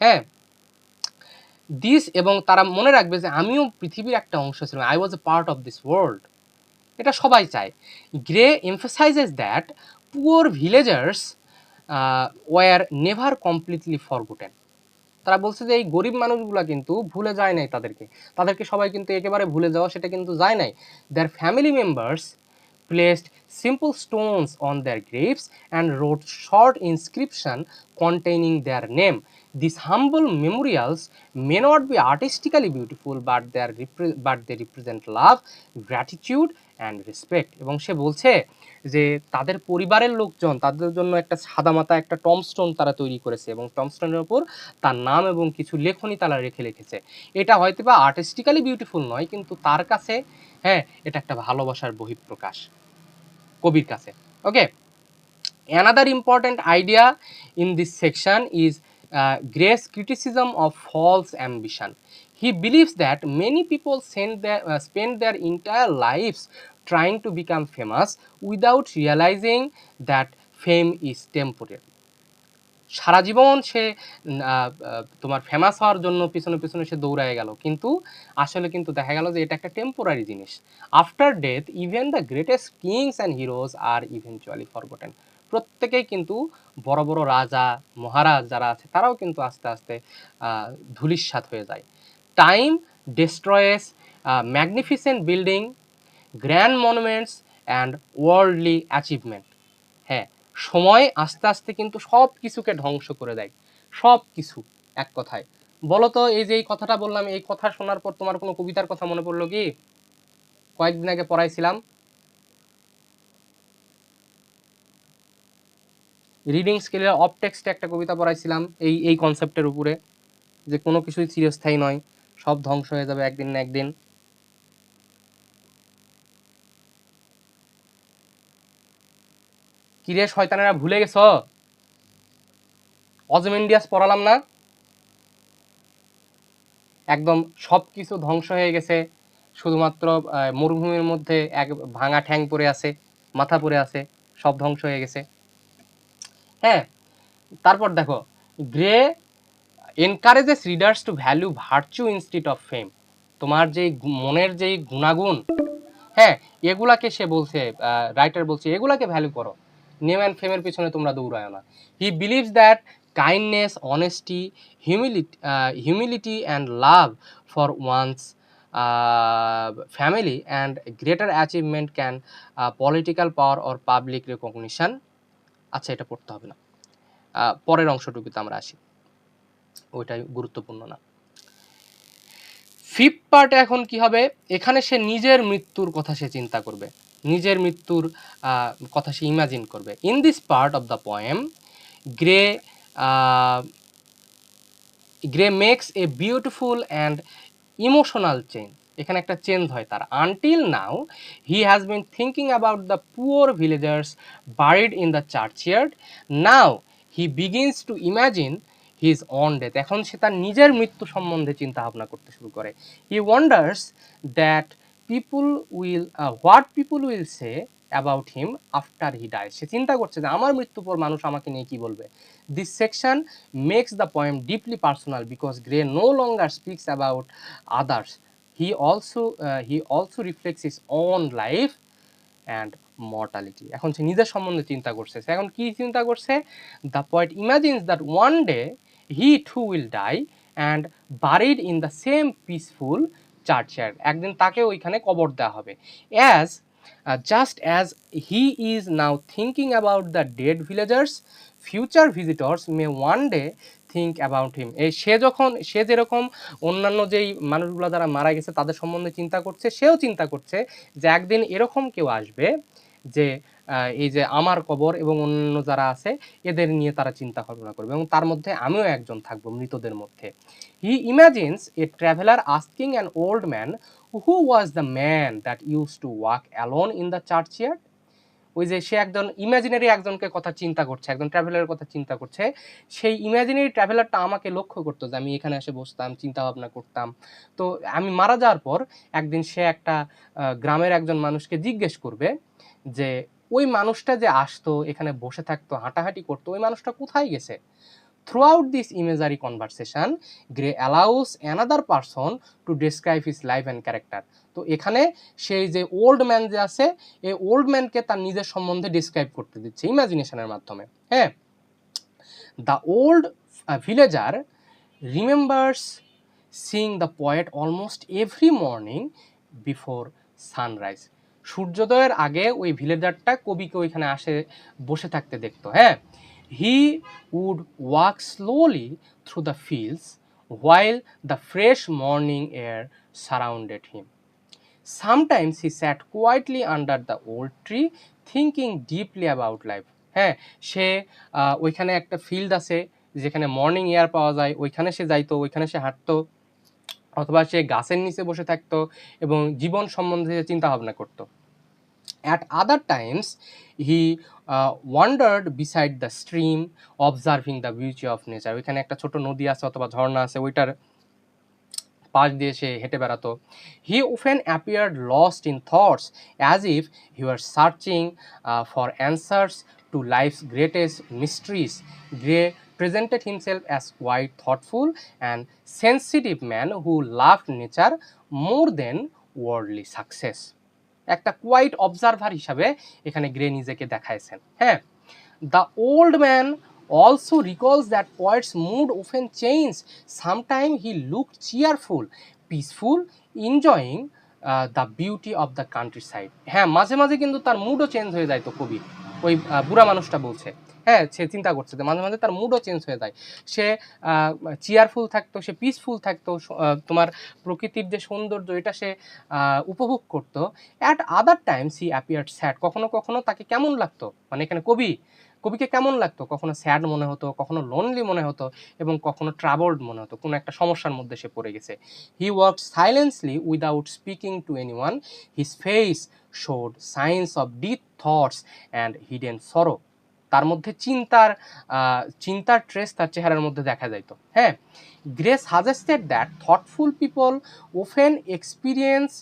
হ্যাঁ, এবং তারা মনে রাখবে যে আমিও পৃথিবীর একটা অংশ ছিলাম, I was A part of this world. এটা সবাই চায়। Grey emphasises that poor villagers war never completely forgotten. তারা বলছে যে এই গরিব মানুষগুলো কিন্তু ভুলে যায় নাই তাদেরকে সবাই কিন্তু একেবারে ভুলে যাওয়া সেটা কিন্তু যায় নাই। দেয়ার family members placed simple stones on their graves and wrote short inscription containing their name. These humble memorials may not be artistically beautiful, but they represent love, gratitude and respect. এবং সে বলছে যে তাদের পরিবারের লোকজন তাদের জন্য একটা সাদামাটা একটা টম্বস্টোন তারা তৈরি করেছে এবং টম্বস্টোনের উপর তার নাম এবং কিছু লেখনী তারা রেখেছে। এটা হয়তো বা আর্টিস্টিক্যালি বিউটিফুল নয়, কিন্তু তার কাছে, হ্যাঁ, এটা একটা ভালোবাসার বহিঃপ্রকাশ কবির কাছে। ওকে, another important idea in this section is Gray's criticism of false ambition. He believes that many people spend their entire lives trying to become famous without realizing that fame is temporary. সারা জীবন সে তোমার famous হওয়ার জন্য পিছনে সে দৌড়ায় গেল, কিন্তু আসলে কিন্তু দেখা গেল যে এটা একটা টেম্পোরারি জিনিস। After death even the greatest kings and heroes are eventually forgotten. প্রত্যেকেই কিন্তু বড় বড় রাজা মহারাজ যারা আছে তারাও কিন্তু আস্তে আস্তে ধূলিসাৎ হয়ে যায়। Time destroys magnificent building, grand monuments and worldly achievement. হ্যাঁ, সময় আস্তে আস্তে কিন্তু সব কিছুকে ধ্বংস করে দেয়, সব কিছু, এক কথায় বলো তো, এই যে এই কথাটা বললাম, এই কথা শোনার পর তোমার কোনো কবিতার কথা মনে পড়লো কি? কয়েকদিন আগে পড়াইছিলাম, রিডিং স্কেলের অফ টেক্সটে একটা কবিতা পড়াইছিলাম এই এই কনসেপ্টের উপরে, যে কোনো কিছুই চিরস্থায়ী নয়, সব ধ্বংস হয়ে যাবে একদিন না একদিন। কিরে শয়তানেরা, ভুলে গেছ? অজমেন্ডিয়াস পড়ালাম না? একদম সব কিছু ধ্বংস হয়ে গেছে, শুধুমাত্র মরুভূমির মধ্যে এক ভাঙা ঠ্যাং পড়ে আছে, মাথা পড়ে আছে, সব ধ্বংস হয়ে গেছে। হ্যাঁ, তারপর দেখো, Gray encourages readers to value virtue instead of fame. তোমার যেই মনের যেই গুণাগুণ, হ্যাঁ, এগুলাকে সে বলছে, রাইটার বলছে এগুলাকে ভ্যালু করো, নেম অ্যান্ড ফেমের পিছনে তোমরা দৌড়ায় না। He believes that kindness, honesty, humility and love for one's family and greater achievement can political power or public recognition. আচ্ছা, এটা পড়তে হবে না, পরের অংশটুকুতে আমরা আসি, ওইটাই গুরুত্বপূর্ণ না। ফিফথ পার্টে এখন কি হবে, এখানে সে নিজের মৃত্যুর কথা সে চিন্তা করবে, নিজের মৃত্যুর কথা সে ইমাজিন করবে। In this part of the poem, Gray Gray makes a beautiful and emotional change. এখানে একটা চেঞ্জ হয় তার। Until now he has been thinking about the poor villagers buried in the churchyard, now he begins to imagine his own death. এখন সে তার নিজের মৃত্যু সম্বন্ধে চিন্তা ভাবনা করতে শুরু করে। He wonders that people will what people will say about him after he die. সে চিন্তা করছে যে আমার মৃত্যুর পর মানুষ আমাকে নিয়ে কি বলবে। This section makes the poem deeply personal because Gray no longer speaks about others. He also reflects his own life and mortality. এখন সে নিজের সম্বন্ধে চিন্তা করছে। এখন কি চিন্তা করছে? The poet imagines that one day he too will die and buried in the same peaceful churchyard. একদিন তাকে ওইখানে কবর দেওয়া হবে। As just as he is now thinking about the dead villagers, future visitors may one day think about him. এই সে যেরকম অন্যান্য যেই মানুষগুলো যারা মারা গেছে তাদের সম্বন্ধে চিন্তা করছে, সেও চিন্তা করছে যে একদিন এরকম কেউ আসবে যে এই যে আমার কবর এবং অন্যান্য যারা আছে এদের নিয়ে তারা চিন্তা ভাবনা করবে, এবং তার মধ্যে আমিও একজন থাকবো মৃতদের মধ্যে। He imagines a traveller asking an old man who was the man that use to walk alone in the churchyard. ওই যে সে একজন ইমাজিনারি একজনকে কথা চিন্তা করছে, একজন ট্রাভেলারের কথা চিন্তা করছে, সেই ইমাজিনারি ট্রাভেলারটা আমাকে লক্ষ্য করতো যে আমি এখানে এসে বসতাম, চিন্তা ভাবনা করতাম। তো আমি মারা যাওয়ার পর একদিন সে একটা গ্রামের একজন মানুষকে জিজ্ঞেস করবে যে ওই মানুষটা যে আসতো এখানে বসে থাকতো, হাঁটাহাঁটি করতো, ওই মানুষটা কোথায় গেছে। Throughout this imaginary conversation, Gray allows another person to describe his life and character. তো এখানে সেই যে ওল্ড ম্যান যে আছে, এই ওল্ড ম্যানকে তার নিজের সম্বন্ধে ডিসক্রাইব করতে দিচ্ছে ইমাজিনেশনের মাধ্যমে। হ্যাঁ, the old villager remembers seeing the poet almost every morning before sunrise. সূর্যোদয়ের আগে ওই ভিলেজারটা কবিকে ওইখানে আসে বসে থাকতে দেখতো। হ্যাঁ, he would walk slowly through the fields while the fresh morning air surrounded him. Sometimes he sat quietly under the old tree thinking deeply about life. হ্যাঁ, সে ওইখানে একটা ফিল্ড আছে যেখানে মর্নিং এয়ার পাওয়া যায়, ওইখানে সে যাইতো, ওইখানে সে হাঁটতো, অথবা সে গাছের নিচে বসে থাকতো এবং জীবন সম্বন্ধে চিন্তা ভাবনা করতো। At other times, he wandered beside the stream, observing the beauty of nature. ওইখানে একটা ছোট নদী আছে অথবা ঝর্ণা আছে, ওইটার পাশ দিয়ে সে হেঁটে বেড়াতো। He often appeared lost in thoughts, as if he were searching for answers to life's greatest mysteries. Gray presented himself as quite thoughtful and sensitive man who loved nature more than worldly success. একটা quiet observer হিসাবে এখানে Gray নিজেকে দেখাইছেন। হ্যাঁ, the old man also recalls that poet's mood often change, sometime he look cheerful, peaceful, enjoying the beauty of the countryside. হ্যাঁ, মাঝে মাঝে কিন্তু তার মুডও চেঞ্জ হয়ে যায় তো কবি, ওই বুড়া মানুষটা বলছে। হ্যাঁ, সে চিন্তা করছে যে মাঝে মাঝে তার মুডও চেঞ্জ হয়ে যায়। সে চেয়ারফুল থাকতো, সে পিসফুল থাকতো, তোমার প্রকৃতির যে সৌন্দর্য এটা সে উপভোগ করতো। At other Times he appeared sad, কখনো কখনো তাকে কেমন লাগতো, মানে এখানে কবিকে কেমন লাগতো, কখনো স্যাড মনে হতো, কখনো লোনলি মনে হতো, এবং কখনো ট্রাবলড মনে হতো, কোনো একটা সমস্যার মধ্যে সে পড়ে গেছে। He walked silently without speaking to anyone, his face showed signs of deep thoughts and hidden sorrow. তার মধ্যে চিন্তার ট্রেস তার চেহারার মধ্যে দেখা যাইতো। হ্যাঁ, grey suggested that thoughtful people often experience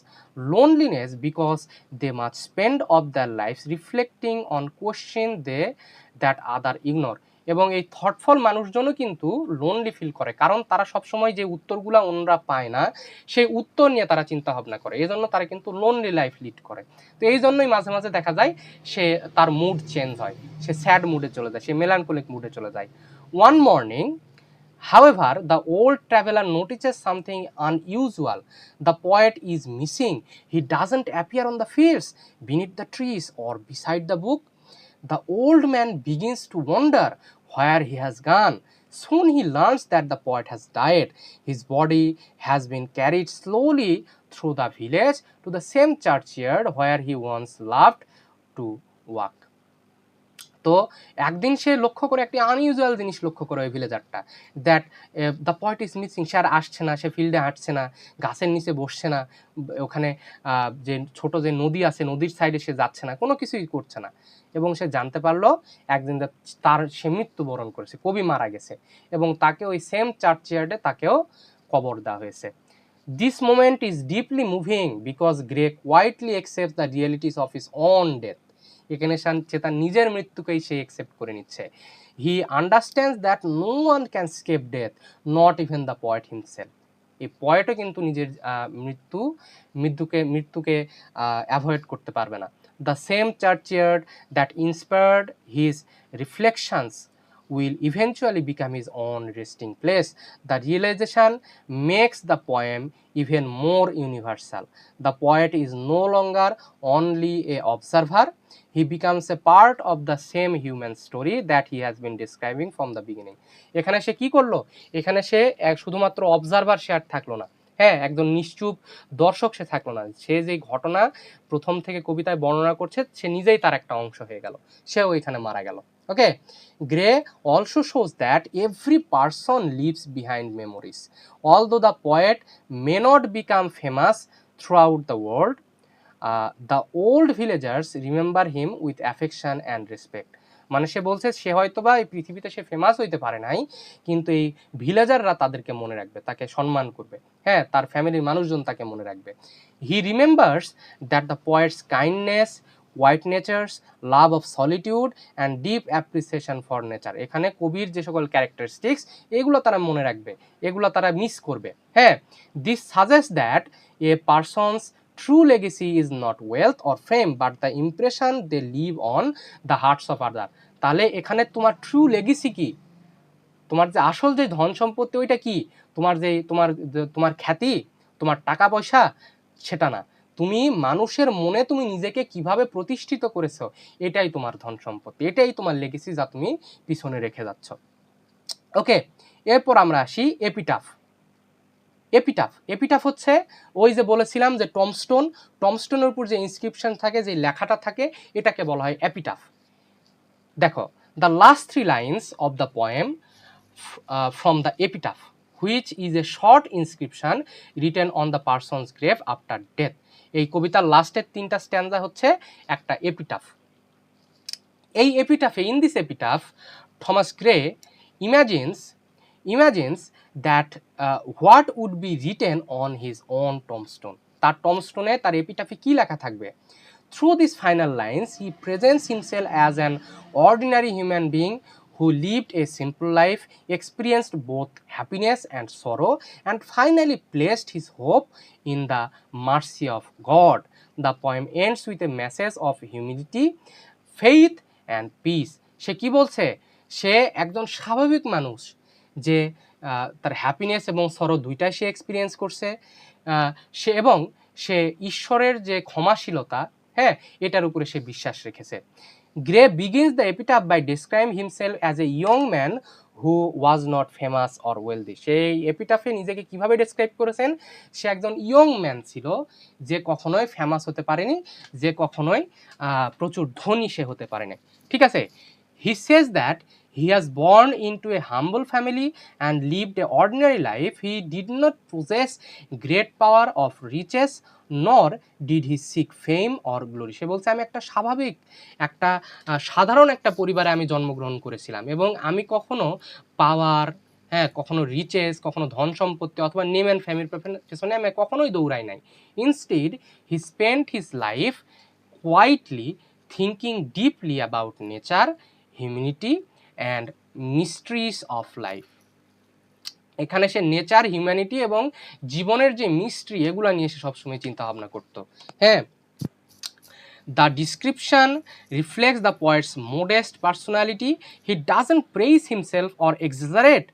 loneliness because they must spend of their lives reflecting on questions that other ignore. এবং এই থটফুল মানুষজনও কিন্তু লোনলি ফিল করে, কারণ তারা সবসময় যে উত্তরগুলো অন্যরা পায় না সেই উত্তর নিয়ে তারা চিন্তা ভাবনা করে, এই জন্য তারা কিন্তু লোনলি লাইফ লিড করে। তো এই জন্যই মাঝে মাঝে দেখা যায় সে তার মুড চেঞ্জ হয়, সে স্যাড মুডে চলে যায়, সে মেলানকোলিক মুডে চলে যায়। One morning, however, the old traveler notices something unusual. The poet is missing. He doesn't appear on the fields, beneath the trees, or beside the book. The old man begins to wonder where he has gone. Soon he learns that the poet has died. His body has been carried slowly through the village to the same churchyard where he once loved to walk. তো একদিন সে লক্ষ্য করে একটি unusual জিনিস লক্ষ্য করে ওই ভিলেজারটা, that the point is missing. সে আর আসছে না, সে ফিল্ডে হাঁটছে না, গাছের নিচে বসছে না, ওখানে যে ছোট যে নদী আছে নদীর সাইডে সে যাচ্ছে না, কোনো কিছুই করছে না। এবং সে জানতে পারলো একদিন সে মৃত্যুবরণ করেছে, কবি মারা গেছে, এবং তাকে ওই সেম চার্চইয়ার্ডে তাকেও কবর দেওয়া হয়েছে। This moment is deeply moving because Gray quietly accepts the realities of his own death. এখানে সে তার নিজের মৃত্যুকেই সে অ্যাকসেপ্ট করে নিচ্ছে। He understands that no one can escape death, not even the poet himself. এই পয়েটও কিন্তু নিজের মৃত্যুকে অ্যাভয়েড করতে পারবে না। The same churchyard that inspired his reflections will eventually become his own resting place. The realization makes the poem even more universal. The poet is no longer only a observer, he becomes a part of the same human story that he has been describing from the beginning. এখানে সে কি করলো, এখানে সে শুধুমাত্র observer সে আর থাকলো না, হ্যাঁ, একদম নিশ্চুপ দর্শক সে থাকলো না, সে যে ঘটনা প্রথম থেকে কবিতায় বর্ণনা করছে সে নিজেই তার একটা অংশ হয়ে গেল, সেও এখানে মারা গেল। ওকে, Gray also shows that every person leaves behind memories. Although the poet may not become famous throughout the world, the old villagers remember him with affection and respect. মানে সে বলছে সে হয়তো বা এই পৃথিবীতে সে ফেমাস হইতে পারে নাই, কিন্তু এই ভিলেজাররা তাদেরকে মনে রাখবে, তাকে সম্মান করবে, হ্যাঁ, তার ফ্যামিলির মানুষজন তাকে মনে রাখবে। He remembers that the poet's kindness, white nature's, love of solitude and deep appreciation for nature. এখানে কবির যে সকল ক্যারেক্টারিস্টিক্স এগুলো তারা মনে রাখবে, এগুলো তারা মিস করবে। হ্যাঁ, this suggest that a persons true legacy is not wealth or fame but the impression they leave on the hearts of others. তাহলে এখানে তোমার ট্রু লেগেসি কি, তোমার যে আসল যে ধন সম্পত্তি ওইটা কি, তোমার খ্যাতি, তোমার টাকা পয়সা, সেটা না, তুমি মানুষের মনে তুমি নিজেকে কিভাবে প্রতিষ্ঠিত করেছো, এটাই তোমার ধন সম্পত্তি, এটাই তোমার লেগেসি যা তুমি পিছনে রেখে যাচ্ছ। ওকে, এরপর আমরা আসি এপিটাফ। এপিটাফ হচ্ছে ওই যে বলেছিলাম যে টমস্টোনের উপর যে ইনস্ক্রিপশন থাকে, যে লেখাটা থাকে, এটাকে বলা হয় এপিটাফ। দেখো, the last 3 lines of the poem from the epitaph, which is a short inscription written on the person's grave after death. এই কবিতার লাস্টের 3টা স্ট্যান্জা হচ্ছে একটা এপিটাফ। এই এপিটাফে, in this epitaph, Thomas Gray imagines that what would be written on his own tombstone. তার টমস্টোনে, তার এপিটাফে কি লেখা থাকবে? Through these final lines, he presents himself as an ordinary human being who lived a simple life, experienced both happiness and sorrow, and finally placed his hope in the mercy of God. The poem ends with a message of humility, faith and peace. সে কি বলছে? সে একজন স্বাভাবিক মানুষ, যে তার happiness এবং সরো দুইটাই সে এক্সপিরিয়েন্স করছে, সে ঈশ্বরের যে ক্ষমাশীলতা, হ্যাঁ, এটার উপরে সে বিশ্বাস রেখেছে। Gray begins the epitaph by describing himself as a young man who was not famous or wealthy. সেই এপিটাফে নিজেকে কিভাবে ডেসক্রাইব করেছেন? সে একজন ইয়ং ম্যান ছিল, যে কখনোই ফেমাস হতে পারেনি, যে কখনোই প্রচুর ধনী সে হতে পারেনি। ঠিক আছে, he says that he has born into a humble family and lived an ordinary life. He did not possess great power of riches, nor did he seek fame or glory. সে বলছে আমি একটা স্বাভাবিক, একটা সাধারণ একটা পরিবারে আমি জন্মগ্রহণ করেছিলাম এবং আমি কখনো পাওয়ার, হ্যাঁ, কখনো রিচেস, কখনো ধন সম্পত্তি অথবা নেম অ্যান্ড ফ্যামিলির পেছনে আমি কখনোই দৌড়াই নাই। Instead he spent his life quietly thinking deeply about nature, humanity and mysteries of life. এখানে সে নেচার, হিউম্যানিটি এবং জীবনের যে মিস্ট্রি এগুলো নিয়ে সে সবসময় চিন্তা ভাবনা করতো। হ্যাঁ, the description reflects the poet's modest personality. He doesn't praise himself or exaggerate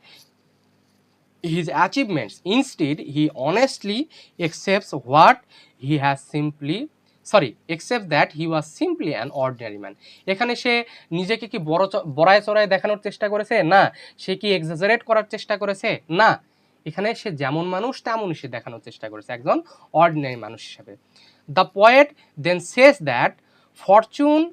his achievements. Instead, he honestly accepts what he has accepts that he was simply an ordinary man. এখানে সে নিজেকে কি বড়ায় চড়ায় দেখানোর চেষ্টা করেছে? না। সে কি এক্সাজারেট করার চেষ্টা করেছে? না। এখানে সে যেমন মানুষ তেমনই সে দেখানোর চেষ্টা করেছে, একজন অর্ডিনারি মানুষ হিসেবে। The poet then says that fortune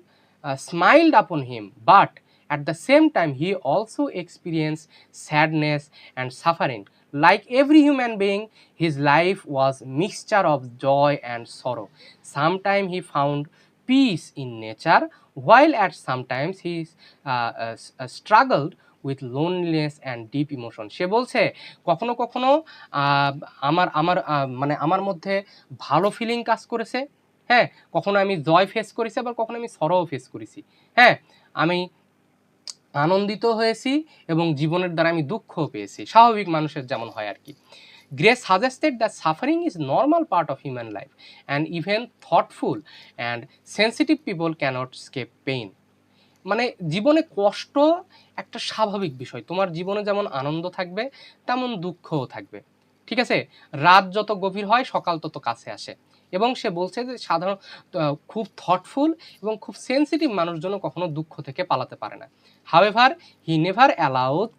smiled upon him, but at the same time he also experienced sadness and suffering. Like every human being, his life was mixture of joy and sorrow. Sometimes he found peace in nature, while at sometimes he struggled with loneliness and deep emotion. সে বলছে কখনো কখনো আমার আমার মানে আমার মধ্যে ভালো feeling কাজ করেছে, হ্যাঁ, কখনো আমি জয় ফেস করেছি, আবার কখনো আমি সরও ফেস করেছি। হ্যাঁ, আমি আনন্দিত হয়েছি এবং জীবনের দ্বারা আমি দুঃখও পেয়েছি, স্বাভাবিক মানুষের যেমন হয় আর কি। Gray suggested that suffering is normal part of human life and even thoughtful and sensitive people cannot escape pain. মানে জীবনে কষ্ট একটা স্বাভাবিক বিষয়, তোমার জীবনে যেমন আনন্দ থাকবে তেমন দুঃখও থাকবে। ঠিক আছে, রাত যত গভীর হয় সকাল তত কাছে আসে। এবং সে বলছে যে সাধারণ খুব থটফুল এবং খুব সেন্সিটিভ মানুষজন কখনো দুঃখ থেকে পালাতে পারে না। However he never allowed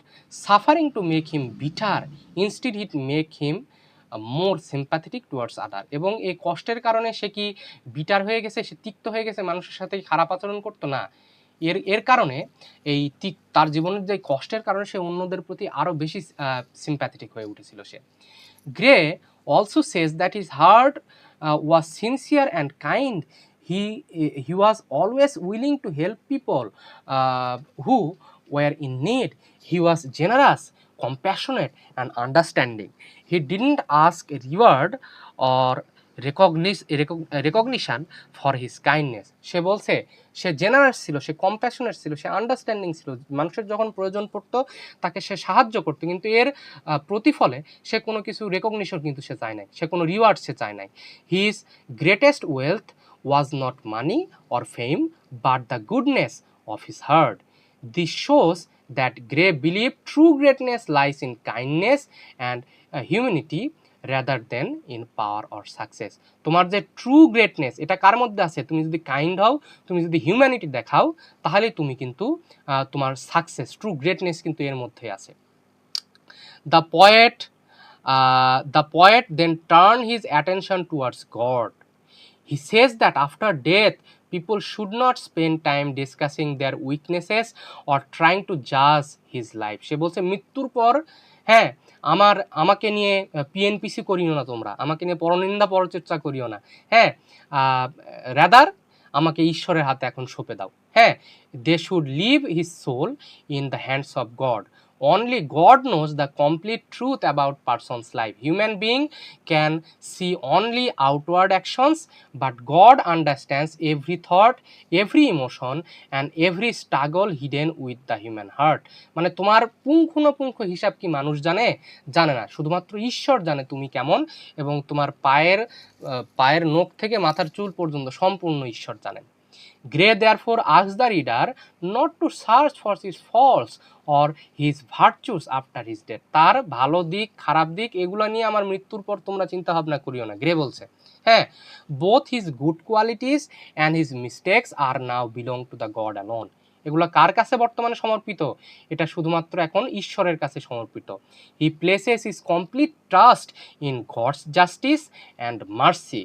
suffering to make him bitter, instead it make him more sympathetic towards other. এবং এই কষ্টের কারণে সে কি বিটার হয়ে গেছে, সে তিক্ত হয়ে গেছে, মানুষের সাথে খারাপ আচরণ করতো না। এর কারণে এই তার জীবনের যে কষ্টের কারণে সে অন্যদের প্রতি আরও বেশি সিম্প্যাথেটিক হয়ে উঠেছিল সে। Gray also says that his heart was sincere and kind. He was always willing to help people who were in need. He was generous, compassionate, and understanding. He didn't ask a reward or recognition for his kindness. সে বলছে সে generous ছিল, সে compassionate ছিল, সে understanding ছিল, মানুষের যখন প্রয়োজন পড়তো তাকে সে সাহায্য করতো, কিন্তু এর প্রতিফলে সে কোনো কিছু রেকগনিশন কিন্তু সে চায় নাই, সে কোনো রিওয়ার্ড সে চায় নাই। His greatest wealth was not money or fame but the goodness of his heart. This shows that grey believe true greatness lies in kindness and humanity rather than in power or success. তোমার যে true greatness এটা কার মধ্যে আছে? তুমি যদি kind হও, তুমি যদি হিউম্যানিটি দেখাও, তাহলে তুমি কিন্তু তোমার সাকসেস, ট্রু গ্রেটনেস কিন্তু এর মধ্যে আছে। The poet then turned his attention towards God. He says that after death, people should not spend time discussing their weaknesses or trying to judge his life. সে বলছে মৃত্যুর পর, হ্যাঁ, আমাকে নিয়ে পিএনপিসি করিও না, তোমরা আমাকে নিয়ে পরনিন্দা পরচর্চা করিও না, হ্যাঁ, রাদার আমাকে ঈশ্বরের হাতে এখন সঁপে দাও। হ্যাঁ, they should leave his soul in the hands of God. Only God knows the complete truth about person's life. Human being can see only outward actions, but God understands every thought, every emotion, and every struggle hidden with the human heart. মানে তোমার পুঙ্খানুপুঙ্খ হিসাব কি মানুষ জানে? জানে না, শুধুমাত্র ঈশ্বর জানে তুমি কেমন, এবং তোমার পায়ের নখ থেকে মাথার চুল পর্যন্ত সম্পূর্ণ ঈশ্বর জানেন। Gray therefore asks the reader not to search for his faults or his virtues after his death. তার ভালো দিক, খারাপ দিক এগুলো নিয়ে আমার মৃত্যুর পর তোমরা চিন্তা ভাবনা করিও না, গ্রে বলছে। হ্যাঁ, both his good qualities and his mistakes are now belong to the God alone. এগুলো কার কাছে বর্তমানে সমর্পিত? এটা শুধুমাত্র এখন ঈশ্বরের কাছে সমর্পিত। He places his complete trust in God's justice and mercy.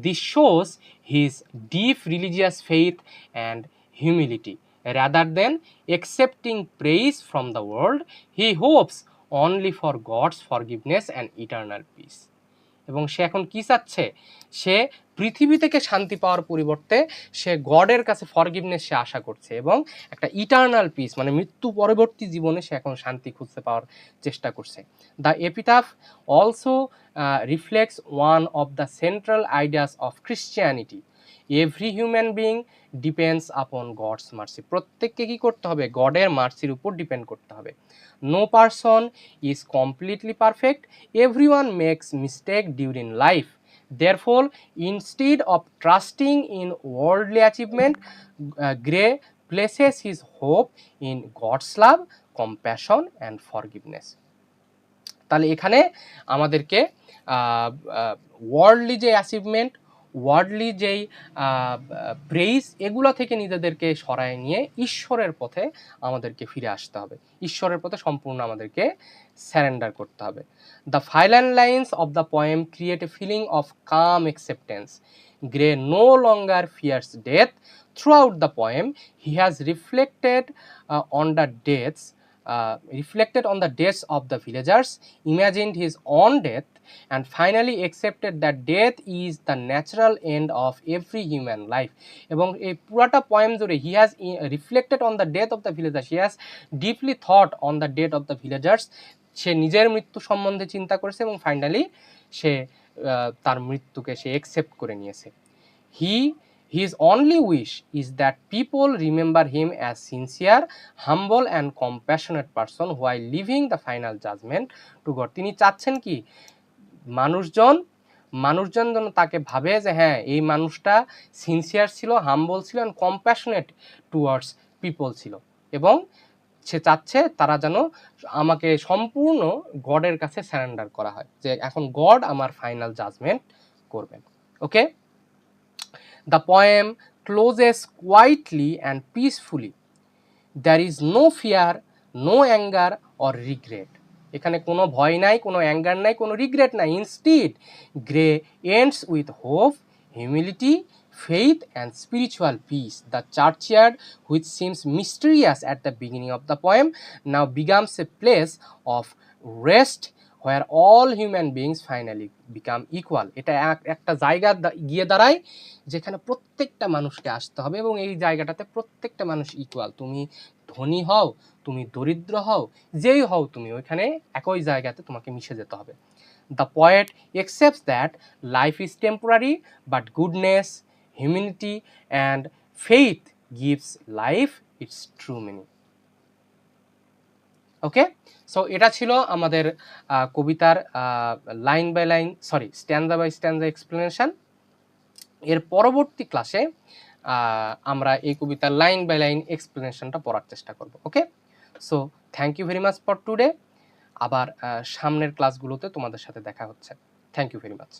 This shows his deep religious faith and humility. Rather than accepting praise from the world, he hopes only for God's forgiveness and eternal peace. এবং সে এখন কি চাচ্ছে? সে পৃথিবী থেকে শান্তি পাওয়ার পরিবর্তে সে গডের কাছে forgiveness সে আশা করছে এবং একটা ইটার্নাল পিস মানে মৃত্যু পরবর্তী জীবনে সে এখন শান্তি খুঁজতে পাওয়ার চেষ্টা করছে। The epitaph also reflects one of the central ideas of Christianity. Every human being depends upon God's mercy. প্রত্যেককে কী করতে হবে? গডের মার্সির উপর ডিপেন্ড করতে হবে। No person is completely perfect, everyone makes mistake during life. Therefore, instead of trusting in worldly achievement, Gray places his hope in God's love, compassion and forgiveness. তাহলে এখানে আমাদেরকে ওয়ার্ল্ডলি যে অ্যাচিভমেন্ট, ওয়ার্ল্ডলি যেই praise, এগুলো থেকে নিজেদেরকে সরায় নিয়ে ঈশ্বরের পথে আমাদেরকে ফিরে আসতে হবে, ঈশ্বরের পথে সম্পূর্ণ আমাদেরকে স্যারেন্ডার করতে হবে। The final lines of the poem create a feeling of calm acceptance. Gray no longer fears death. Throughout the poem he has reflected on the deaths of the villagers, imagined his own death, and finally accepted that death is the natural end of every human life. এবং এই পুরাটা poem জুড়ে he has reflected on the death of the villagers, he has deeply thought on the death of the villagers. সে নিজের মৃত্যু সম্বন্ধে চিন্তা করেছে এবং ফাইনালি সে তার মৃত্যুকে সে একসেপ্ট করে নিয়েছে। His only wish is that people remember him as sincere, humble and compassionate person while leaving the final judgment to God. তিনি চাচ্ছেন কি? মানুষজন যেন তাকে ভাবে যে হ্যাঁ, এই মানুষটা সিনসিয়ার ছিল, হাম্বল ছিল অ্যান্ড কম্প্যাশনেট টুয়ার্ডস পিপল ছিল, এবং সে চাচ্ছে তারা যেন আমাকে সম্পূর্ণ গডের কাছে স্যারেন্ডার করা হয়, যে এখন গড আমার ফাইনাল জাজমেন্ট করবেন। ওকে, the poem closes quietly and peacefully. There is no fear, no anger or regret. এখানে কোনো ভয় নাই, কোনো অ্যাঙ্গার নাই, কোনো রিগ্রেট নাই। Instead grey ends with hope, humility, faith and spiritual peace. The churchyard, which seems mysterious at the beginning of the poem, now becomes a place of rest where all human beings finally become equal. এটা একটা জায়গা গিয়ে দাঁড়ায় যেখানে প্রত্যেকটা মানুষকে আসতে হবে এবং এই জায়গাটাতে প্রত্যেকটা মানুষ ইকুয়াল। তুমি ধনী হও, তুমি দরিদ্র হও, যেই হও তুমি, ওইখানে একই জায়গাতে তোমাকে মিশে যেতে হবে। The poet accepts that life is temporary, but goodness, humanity and faith gives life its true meaning. Okay, so এটা ছিল আমাদের কবিতার line by line, stanza by stanza explanation. এর পরবর্তী ক্লাসে আমরা এই কবিতার লাইন বাই লাইন এক্সপ্লেনেশনটা পড়ার চেষ্টা করব। Okay, so thank you very much for today. আবার সামনের ক্লাসগুলোতে তোমাদের সাথে দেখা হচ্ছে। Thank you very much.